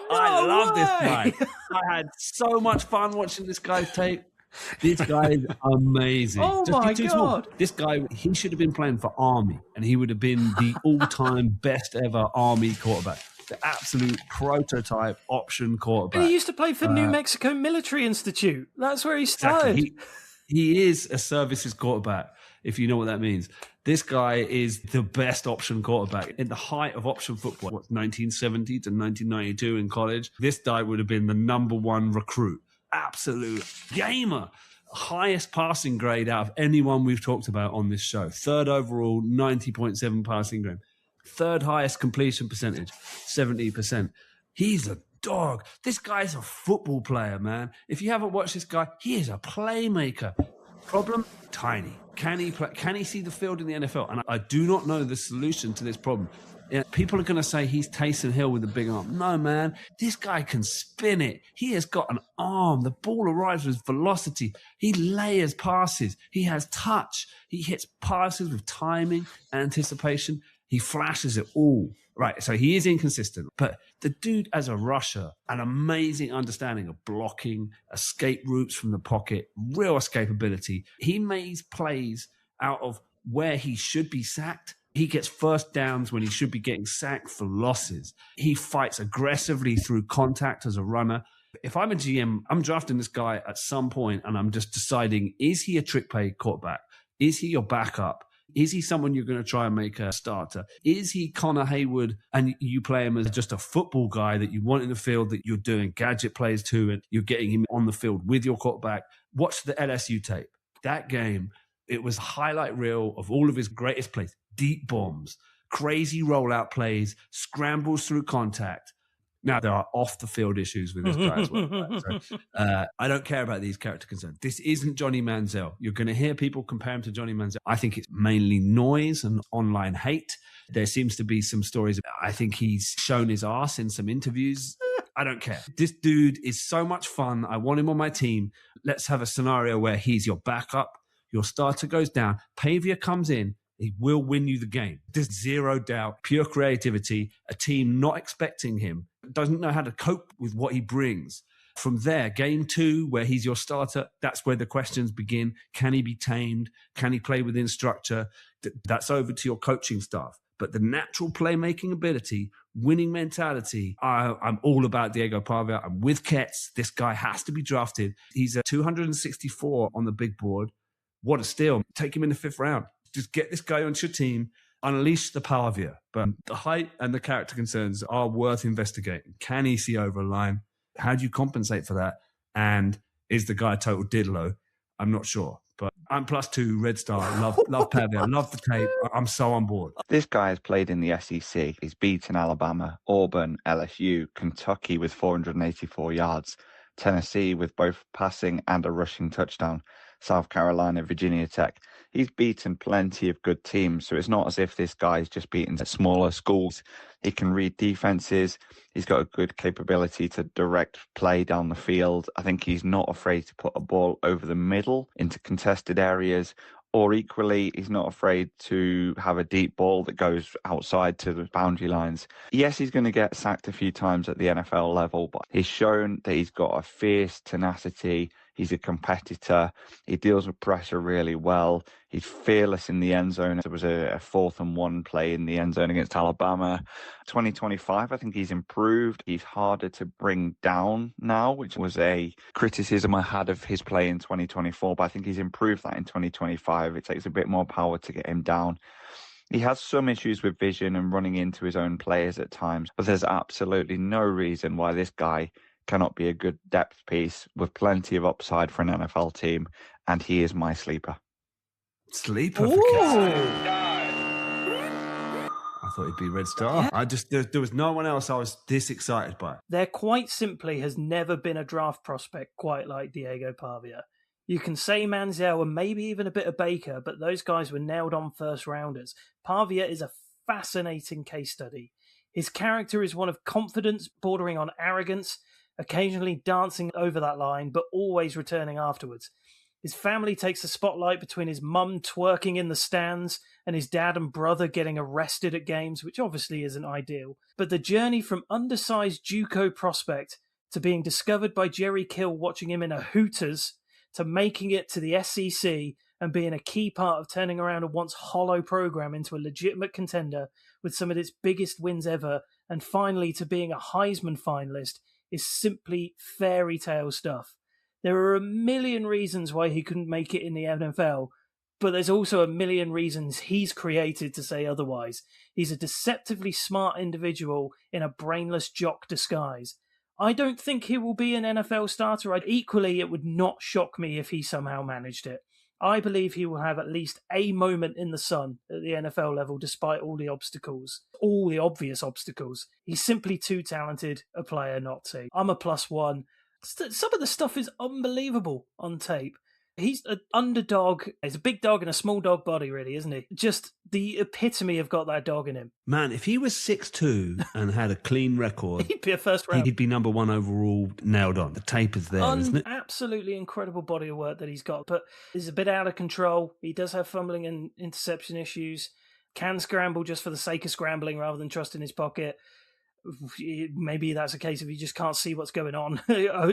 I love this guy. I had so much fun watching this guy's tape. This guy is amazing. Oh my God. Small. This guy, he should have been playing for Army, and he would have been the all-time best ever Army quarterback. The absolute prototype option quarterback. And he used to play for New Mexico Military Institute. That's where he started. Exactly. He is a services quarterback, if you know what that means. This guy is the best option quarterback. In the height of option football, 1970 to 1992 in college, this guy would have been the #1 recruit. Absolute gamer. Highest passing grade out of anyone we've talked about on this show. 3rd overall, 90.7 passing grade. 3rd highest completion percentage, 70%. He's a dog. This guy's a football player, man. If you haven't watched this guy, he is a playmaker. Problem? Tiny. Can he play? Can he see the field in the NFL? And I do not know the solution to this problem. Yeah, people are going to say he's Taysom Hill with a big arm. No, man. This guy can spin it. He has got an arm. The ball arrives with velocity. He layers passes. He has touch. He hits passes with timing, anticipation. He flashes it all. Right, so he is inconsistent. But the dude, as a rusher, an amazing understanding of blocking, escape routes from the pocket, real escapability. He makes plays out of where he should be sacked. He gets first downs when he should be getting sacked for losses. He fights aggressively through contact as a runner. If I'm a GM, I'm drafting this guy at some point and I'm just deciding, is he a trick play quarterback? Is he your backup? Is he someone you're going to try and make a starter? Is he Connor Haywood and you play him as just a football guy that you want in the field, that you're doing gadget plays to and you're getting him on the field with your quarterback? Watch the LSU tape. That game, it was a highlight reel of all of his greatest plays. Deep bombs, crazy rollout plays, scrambles through contact. Now, there are off-the-field issues with this guy as well. Right? So, I don't care about these character concerns. This isn't Johnny Manziel. You're going to hear people compare him to Johnny Manziel. I think it's mainly noise and online hate. There seems to be some stories. I think he's shown his ass in some interviews. I don't care. This dude is so much fun. I want him on my team. Let's have a scenario where he's your backup. Your starter goes down. Pavia comes in. He will win you the game. There's zero doubt. Pure creativity. A team not expecting him. Doesn't know how to cope with what he brings. From there, game 2, where he's your starter, that's where the questions begin. Can he be tamed? Can he play within structure? That's over to your coaching staff. But the natural playmaking ability, winning mentality, I'm all about Diego Pavia. I'm with Ketz. This guy has to be drafted. He's a 264 on the big board. What a steal. Take him in the 5th round. Just get this guy onto your team, unleash the Pavia. But the height and the character concerns are worth investigating. Can he see over a line? How do you compensate for that? And is the guy a total diddler? I'm not sure. But I'm +2 Red Star. Love Pavia. Love the tape. I'm so on board. This guy has played in the SEC. He's beaten Alabama, Auburn, LSU, Kentucky with 484 yards, Tennessee with both passing and a rushing touchdown, South Carolina, Virginia Tech. He's beaten plenty of good teams, so it's not as if this guy's just beaten smaller schools. He can read defenses. He's got a good capability to direct play down the field. I think he's not afraid to put a ball over the middle into contested areas, or equally, he's not afraid to have a deep ball that goes outside to the boundary lines. Yes, he's going to get sacked a few times at the NFL level, but he's shown that he's got a fierce tenacity. He's a competitor. He deals with pressure really well. He's fearless in the end zone. There was a 4th and 1 play in the end zone against Alabama. 2025, I think he's improved. He's harder to bring down now, which was a criticism I had of his play in 2024, but I think he's improved that in 2025. It takes a bit more power to get him down. He has some issues with vision and running into his own players at times, but there's absolutely no reason why this guy cannot be a good depth piece with plenty of upside for an NFL team, and he is my sleeper. Sleeper for Cat. I thought he'd be Red Star. Yeah. There was no one else I was this excited by. There quite simply has never been a draft prospect quite like Diego Pavia. You can say Manziel and maybe even a bit of Baker, but those guys were nailed on first rounders. Pavia is a fascinating case study. His character is one of confidence bordering on arrogance, occasionally dancing over that line, but always returning afterwards. His family takes the spotlight between his mum twerking in the stands and his dad and brother getting arrested at games, which obviously isn't ideal. But the journey from undersized JUCO prospect to being discovered by Jerry Kill watching him in a Hooters to making it to the SEC and being a key part of turning around a once hollow program into a legitimate contender with some of its biggest wins ever, and finally to being a Heisman finalist is simply fairy tale stuff. There are a million reasons why he couldn't make it in the NFL, but there's also a million reasons he's created to say otherwise. He's a deceptively smart individual in a brainless jock disguise. I don't think he will be an NFL starter. Equally, it would not shock me if he somehow managed it. I believe he will have at least a moment in the sun at the NFL level despite all the obstacles, all the obvious obstacles. He's simply too talented a player not to. I'm a +1. Some of the stuff is unbelievable on tape. He's an underdog. He's a big dog in a small dog body, really, isn't he? Just the epitome of got that dog in him. Man, if he was 6'2" and had a clean record, he'd be a first round. He'd be number 1 overall, nailed on. The tape is there, isn't it? Absolutely incredible body of work that he's got, but he's a bit out of control. He does have fumbling and interception issues. Can scramble just for the sake of scrambling rather than trusting his pocket. Maybe that's a case if you just can't see what's going on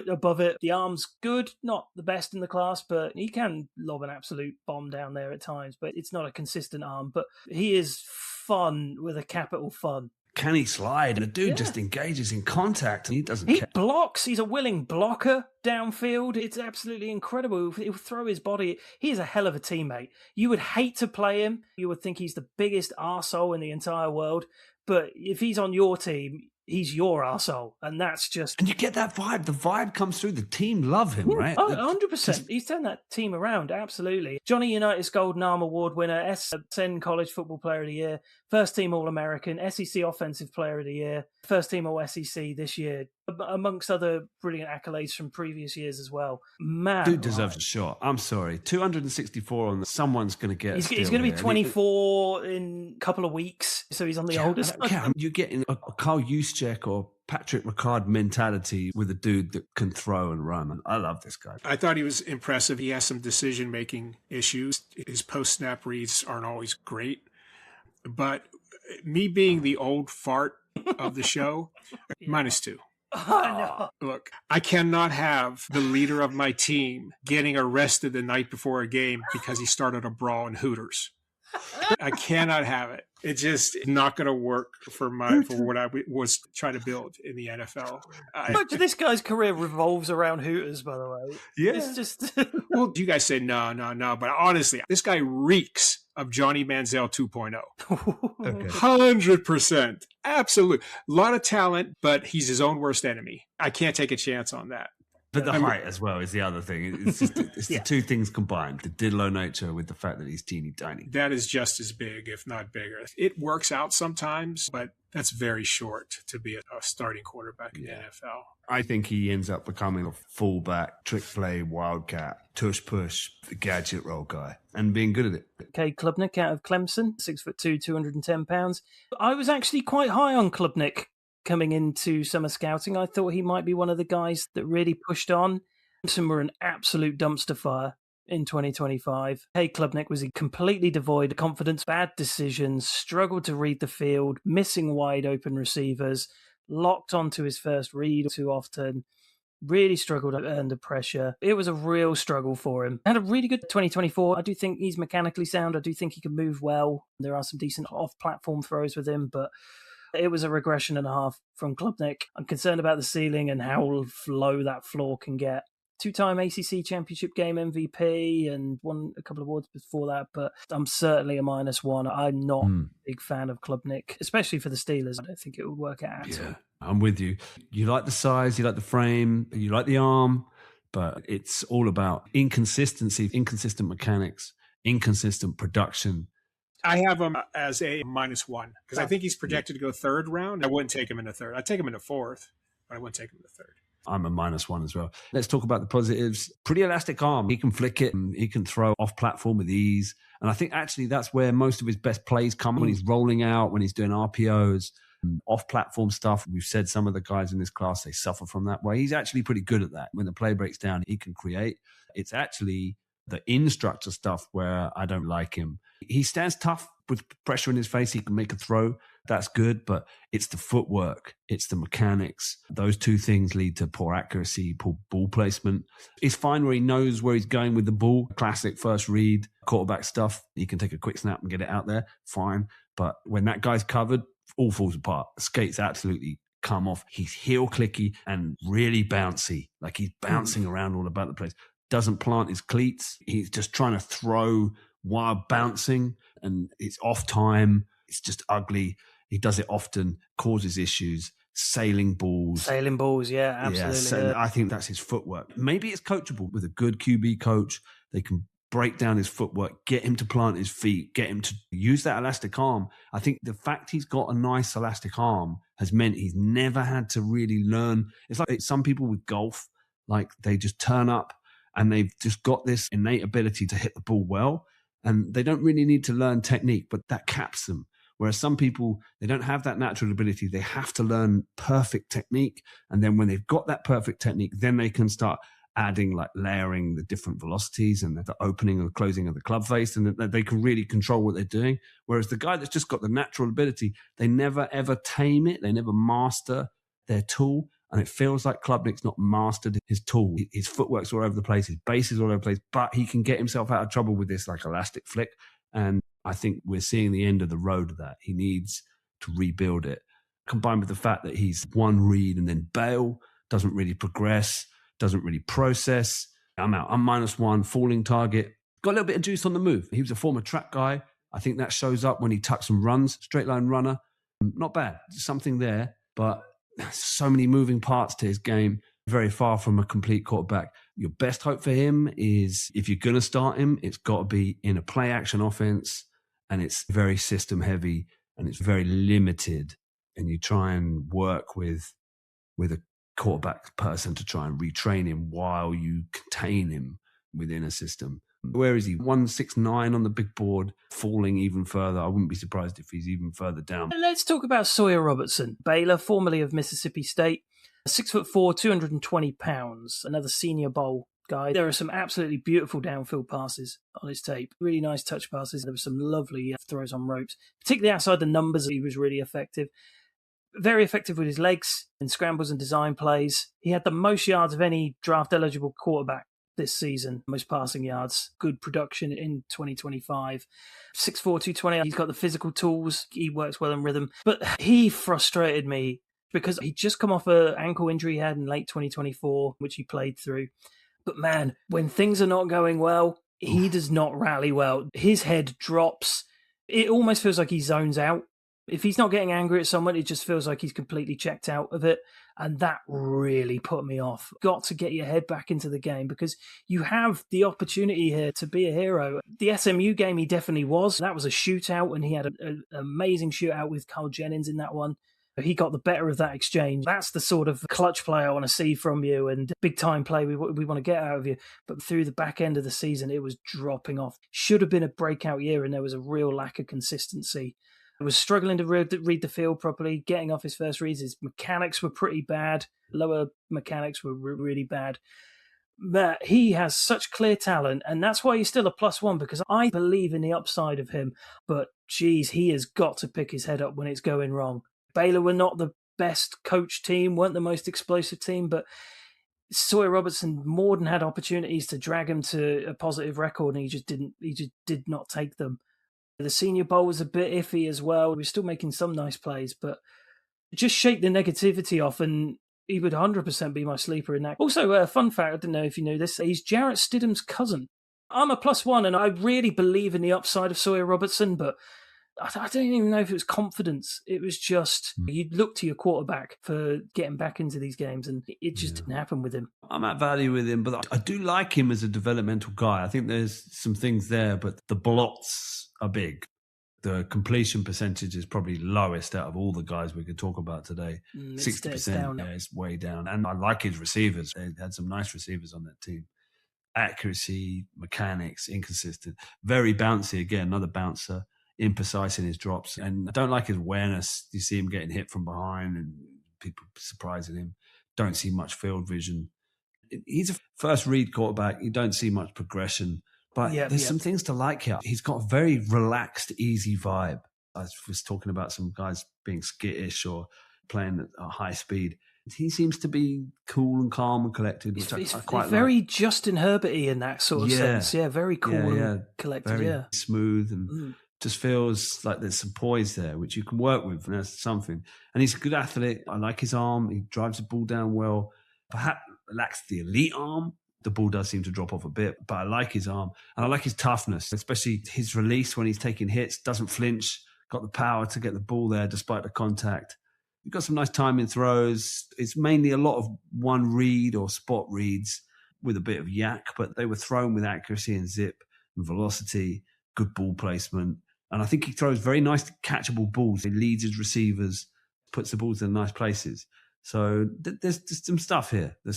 above it. The arm's good, not the best in the class, but he can lob an absolute bomb down there at times, but it's not a consistent arm. But he is fun with a capital fun. Can he slide? The dude just engages in contact and he doesn't care. He blocks. He's a willing blocker downfield. It's absolutely incredible. He'll throw his body. He is a hell of a teammate. You would hate to play him. You would think he's the biggest arsehole in the entire world. But if he's on your team, he's your arsehole. And that's just... And you get that vibe. The vibe comes through. The team love him, right? Oh, 100%. He's turned that team around, absolutely. Johnny Unitas Golden Arm Award winner, SN College Football Player of the Year, First Team All-American, SEC Offensive Player of the Year, First Team All-SEC this year, amongst other brilliant accolades from previous years as well. Man, dude deserves a shot. I'm sorry. 264 on someone's going to get He's going to be 24 in a couple of weeks, so he's on the oldest. You're getting a Carl Juszczyk or Patrick Ricard mentality with a dude that can throw and run. I love this guy. I thought he was impressive. He has some decision-making issues. His post-snap reads aren't always great. But me being the old fart of the show, -2. Oh, no. Look, I cannot have the leader of my team getting arrested the night before a game because he started a brawl in Hooters. I cannot have it. It's just not going to work for what I was trying to build in the NFL. But this guy's career revolves around Hooters, by the way. Yeah. It's just... Well, you guys say no. But honestly, this guy reeks of Johnny Manziel 2.0. Okay. 100%. Absolutely. A lot of talent, but he's his own worst enemy. I can't take a chance on that. But the height as well is the other thing. It's just it's the two things combined, the diddlo nature with the fact that he's teeny tiny. That is just as big, if not bigger. It works out sometimes, but that's very short to be a starting quarterback in the NFL. I think he ends up becoming a fullback, trick play, wildcat, tush push, the gadget roll guy, and being good at it. Cade Klubnik out of Clemson, 6'2", 210 pounds. I was actually quite high on Klubnik coming into summer scouting. I thought he might be one of the guys that really pushed on. Simpson were an absolute dumpster fire in 2025. Cade Klubnik was completely devoid of confidence, bad decisions, struggled to read the field, missing wide open receivers, locked onto his first read too often, really struggled under pressure. It was a real struggle for him. Had a really good 2024. I do think he's mechanically sound. I do think he can move well. There are some decent off-platform throws with him, but it was a regression and a half from Klubnik. I'm concerned about the ceiling and how low that floor can get. Two-time ACC championship game MVP and won a couple of awards before that, but I'm certainly a -1. I'm not a big fan of Klubnik, especially for the Steelers. I don't think it would work out at all. I'm with you. You like the size, you like the frame, you like the arm, but it's all about inconsistency, inconsistent mechanics, inconsistent production. I have him as a -1 because I think he's projected to go third round. I wouldn't take him in the third. I'd take him in the fourth, but I wouldn't take him in the third. I'm a -1 as well. Let's talk about the positives. Pretty elastic arm. He can flick it and he can throw off platform with ease. And I think actually that's where most of his best plays come when he's rolling out, when he's doing RPOs, off platform stuff. We've said some of the guys in this class, they suffer from that way. He's actually pretty good at that. When the play breaks down, he can create. It's actually the instructor stuff where I don't like him. He stands tough with pressure in his face. He can make a throw. That's good, but it's the footwork. It's the mechanics. Those two things lead to poor accuracy, poor ball placement. He's fine where he knows where he's going with the ball. Classic first read, quarterback stuff. He can take a quick snap and get it out there. Fine. But when that guy's covered, all falls apart. Skates absolutely come off. He's heel clicky and really bouncy. Like he's bouncing around all about the place. Doesn't plant his cleats. He's just trying to throw while bouncing, and it's off time. It's just ugly. He does it often, causes issues, sailing balls. Yeah, absolutely. I think that's his footwork. Maybe it's coachable with a good QB coach. They can break down his footwork, get him to plant his feet, get him to use that elastic arm. I think the fact he's got a nice elastic arm has meant he's never had to really learn. It's like some people with golf, like they just turn up and they've just got this innate ability to hit the ball well, and they don't really need to learn technique, but that caps them. Whereas some people, they don't have that natural ability. They have to learn perfect technique. And then when they've got that perfect technique, then they can start adding, like layering the different velocities and the opening and closing of the club face, and that they can really control what they're doing. Whereas the guy that's just got the natural ability, they never ever tame it. They never master their tool. And it feels like Klubnik's not mastered his tool. His footwork's all over the place. His base is all over the place, but he can get himself out of trouble with this like elastic flick. And I think we're seeing the end of the road of that. He needs to rebuild it, combined with the fact that he's one read and then bail, doesn't really progress, doesn't really process. I'm out. I'm -1, falling target. Got a little bit of juice on the move. He was a former track guy. I think that shows up when he tucks and runs, straight line runner. Not bad. Something there, but so many moving parts to his game. Very far from a complete quarterback. Your best hope for him is, if you're going to start him, it's got to be in a play action offense, and it's very system heavy and it's very limited. And you try and work with a quarterback person to try and retrain him while you contain him within a system. Where is he? 169 on the big board, falling even further. I wouldn't be surprised if he's even further down. Let's talk about Sawyer Robertson, Baylor, formerly of Mississippi State. 6'4", 220 pounds, another Senior Bowl guy. There are some absolutely beautiful downfield passes on his tape. Really nice touch passes. There were some lovely throws on ropes, particularly outside the numbers. He was really effective. Very effective with his legs in scrambles and design plays. He had the most yards of any draft-eligible quarterback this season, most passing yards, good production in 2025. 6'4", 220, he's got the physical tools, he works well in rhythm, but he frustrated me because he'd just come off an ankle injury he had in late 2024, which he played through. But man, when things are not going well, he does not rally well. His head drops. It almost feels like he zones out If he's not getting angry at someone, it just feels like he's completely checked out of it. And that really put me off. Got to get your head back into the game because you have the opportunity here to be a hero. The SMU game, he definitely was. That was a shootout, and he had an amazing shootout with Carl Jennings in that one. He got the better of that exchange. That's the sort of clutch play I want to see from you and big time play we want to get out of you. But through the back end of the season, it was dropping off. Should have been a breakout year, and there was a real lack of consistency. I was struggling to read the field properly, getting off his first reads. His mechanics were pretty bad. Lower mechanics were really bad. But he has such clear talent, and that's why he's still a +1, because I believe in the upside of him. But, geez, he has got to pick his head up when it's going wrong. Baylor were not the best coach team, weren't the most explosive team, but Sawyer Robertson more than had opportunities to drag him to a positive record, and he just did not take them. The Senior Bowl was a bit iffy as well. We were still making some nice plays, but just shake the negativity off, and he would 100% be my sleeper in that. Also, a fun fact, I don't know if you know this, he's Jarrett Stidham's cousin. I'm a +1, and I really believe in the upside of Sawyer Robertson, but I don't even know if it was confidence. It was just, you'd look to your quarterback for getting back into these games, and it just didn't happen with him. I'm at value with him, but I do like him as a developmental guy. I think there's some things there, but the blots are big. The completion percentage is probably lowest out of all the guys we could talk about today. 60%, it's way down. And I like his receivers. They had some nice receivers on that team. Accuracy, mechanics, inconsistent. Very bouncy, again, another bouncer. Imprecise in his drops, and I don't like his awareness. You see him getting hit from behind and people surprising him. Don't see much field vision. He's a first read quarterback. You don't see much progression, but there's some things to like here. He's got a very relaxed, easy vibe. I was talking about some guys being skittish or playing at a high speed. He seems to be cool and calm and collected, which I quite very like. Justin Herbert-y in that sort of sense. Yeah, very cool and collected. Very smooth and just feels like there's some poise there, which you can work with, and that's something. And he's a good athlete. I like his arm. He drives the ball down well. Perhaps lacks the elite arm. The ball does seem to drop off a bit, but I like his arm. And I like his toughness, especially his release when he's taking hits. Doesn't flinch. Got the power to get the ball there despite the contact. You've got some nice timing throws. It's mainly a lot of one read or spot reads with a bit of yak, but they were thrown with accuracy and zip and velocity, good ball placement. And I think he throws very nice catchable balls. He leads his receivers, puts the balls in nice places. So there's some stuff here. But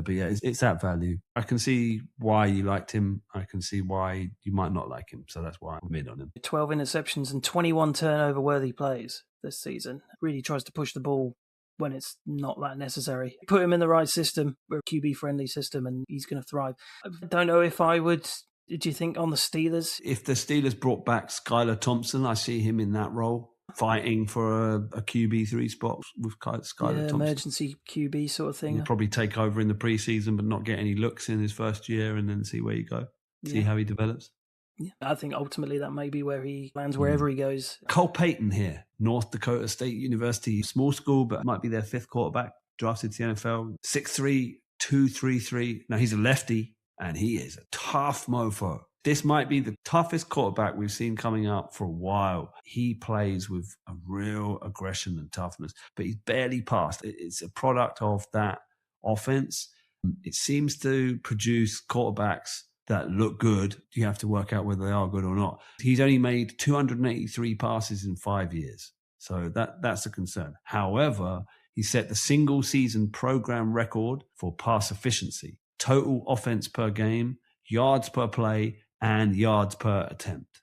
yeah, it's that value. I can see why you liked him. I can see why you might not like him. So that's why I'm mid on him. 12 interceptions and 21 turnover-worthy plays this season. Really tries to push the ball when it's not that necessary. Put him in the right system, a QB-friendly system, and he's going to thrive. I don't know if I would... Did you think on the Steelers? If the Steelers brought back Skylar Thompson, I see him in that role, fighting for a QB3 spot with Skylar Thompson. Emergency QB sort of thing. He'll probably take over in the preseason, but not get any looks in his first year, and then see where you go, see how he develops. Yeah, I think ultimately that may be where he lands wherever he goes. Cole Payton here, North Dakota State University, small school, but might be their 5th quarterback, drafted to the NFL, 6'3", 233. Now he's a lefty. And he is a tough mofo. This might be the toughest quarterback we've seen coming up for a while. He plays with a real aggression and toughness, but he's barely passed. It's a product of that offense. It seems to produce quarterbacks that look good. You have to work out whether they are good or not. He's only made 283 passes in 5 years. So that's a concern. However, he set the single season program record for pass efficiency. Total offense per game, yards per play, and yards per attempt.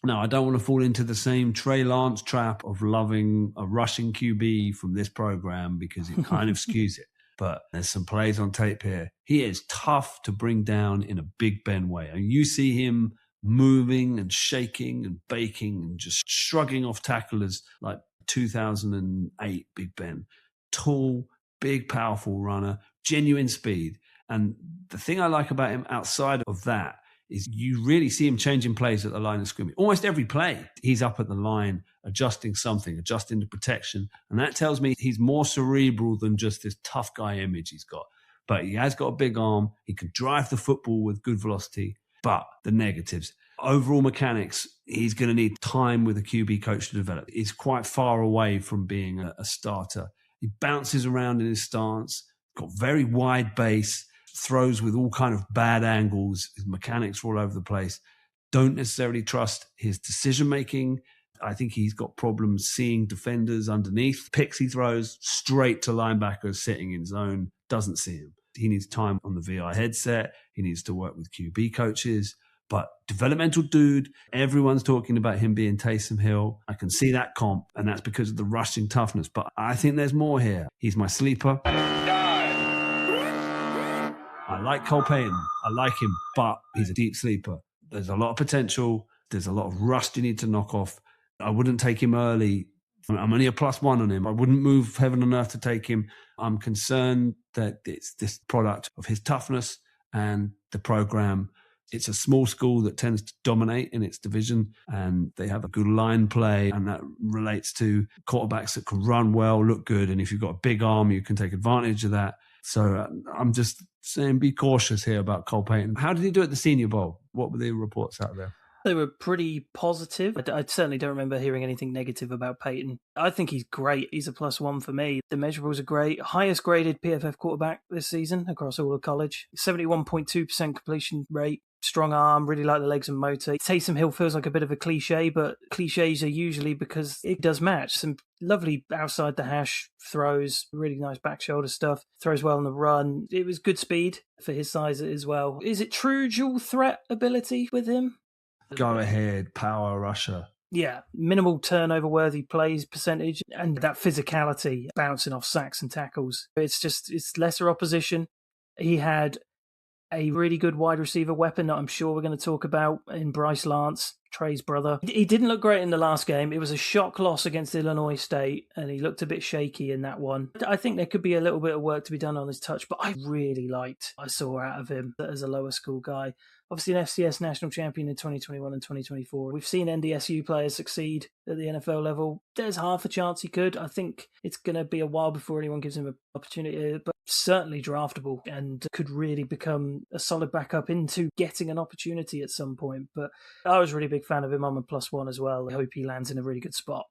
Now, I don't want to fall into the same Trey Lance trap of loving a rushing QB from this program because it kind of skews it. But there's some plays on tape here. He is tough to bring down in a Big Ben way. And you see him moving and shaking and baking and just shrugging off tacklers like 2008 Big Ben. Tall, big, powerful runner, genuine speed. And the thing I like about him outside of that is you really see him changing plays at the line of scrimmage. Almost every play, he's up at the line, adjusting something, adjusting the protection. And that tells me he's more cerebral than just this tough guy image he's got. But he has got a big arm. He can drive the football with good velocity. But the negatives, overall mechanics, he's going to need time with a QB coach to develop. He's quite far away from being a starter. He bounces around in his stance, got very wide base, throws with all kind of bad angles. His mechanics are all over the place. Don't necessarily trust his decision-making. I think he's got problems seeing defenders underneath. Picks he throws straight to linebackers sitting in zone, doesn't see him. He needs time on the VI headset. He needs to work with QB coaches. But developmental dude, everyone's talking about him being Taysom Hill. I can see that comp, and that's because of the rushing toughness. But I think there's more here. He's my sleeper. I like Cole Payton. I like him, but he's a deep sleeper. There's a lot of potential. There's a lot of rust you need to knock off. I wouldn't take him early. I'm only a +1 on him. I wouldn't move heaven and earth to take him. I'm concerned that it's this product of his toughness and the program. It's a small school that tends to dominate in its division, and they have a good line play, and that relates to quarterbacks that can run well, look good, and if you've got a big arm, you can take advantage of that. So I'm just saying be cautious here about Cole Payton. How did he do at the Senior Bowl? What were the reports out there? They were pretty positive. I certainly don't remember hearing anything negative about Peyton. I think he's great. He's a +1 for me. The measurables are great. Highest graded PFF quarterback this season across all of college. 71.2% completion rate. Strong arm, really like the legs and motor. Taysom Hill feels like a bit of a cliche, but cliches are usually because it does match. Some lovely outside the hash throws, really nice back shoulder stuff. Throws well on the run. It was good speed for his size as well. Is it true dual threat ability with him? Go ahead, power rusher. Yeah, minimal turnover-worthy plays percentage and that physicality bouncing off sacks and tackles. It's lesser opposition. He had a really good wide receiver weapon that I'm sure we're going to talk about in Bryce Lance, Trey's brother. He didn't look great in the last game. It was a shock loss against Illinois State, and he looked a bit shaky in that one. I think there could be a little bit of work to be done on his touch, but I really liked what I saw out of him as a lower school guy. Obviously an FCS national champion in 2021 and 2024. We've seen NDSU players succeed at the NFL level. There's half a chance he could. I think it's going to be a while before anyone gives him an opportunity, but certainly draftable and could really become a solid backup into getting an opportunity at some point. But I was a really big fan of him. I'm a +1 as well. I hope he lands in a really good spot.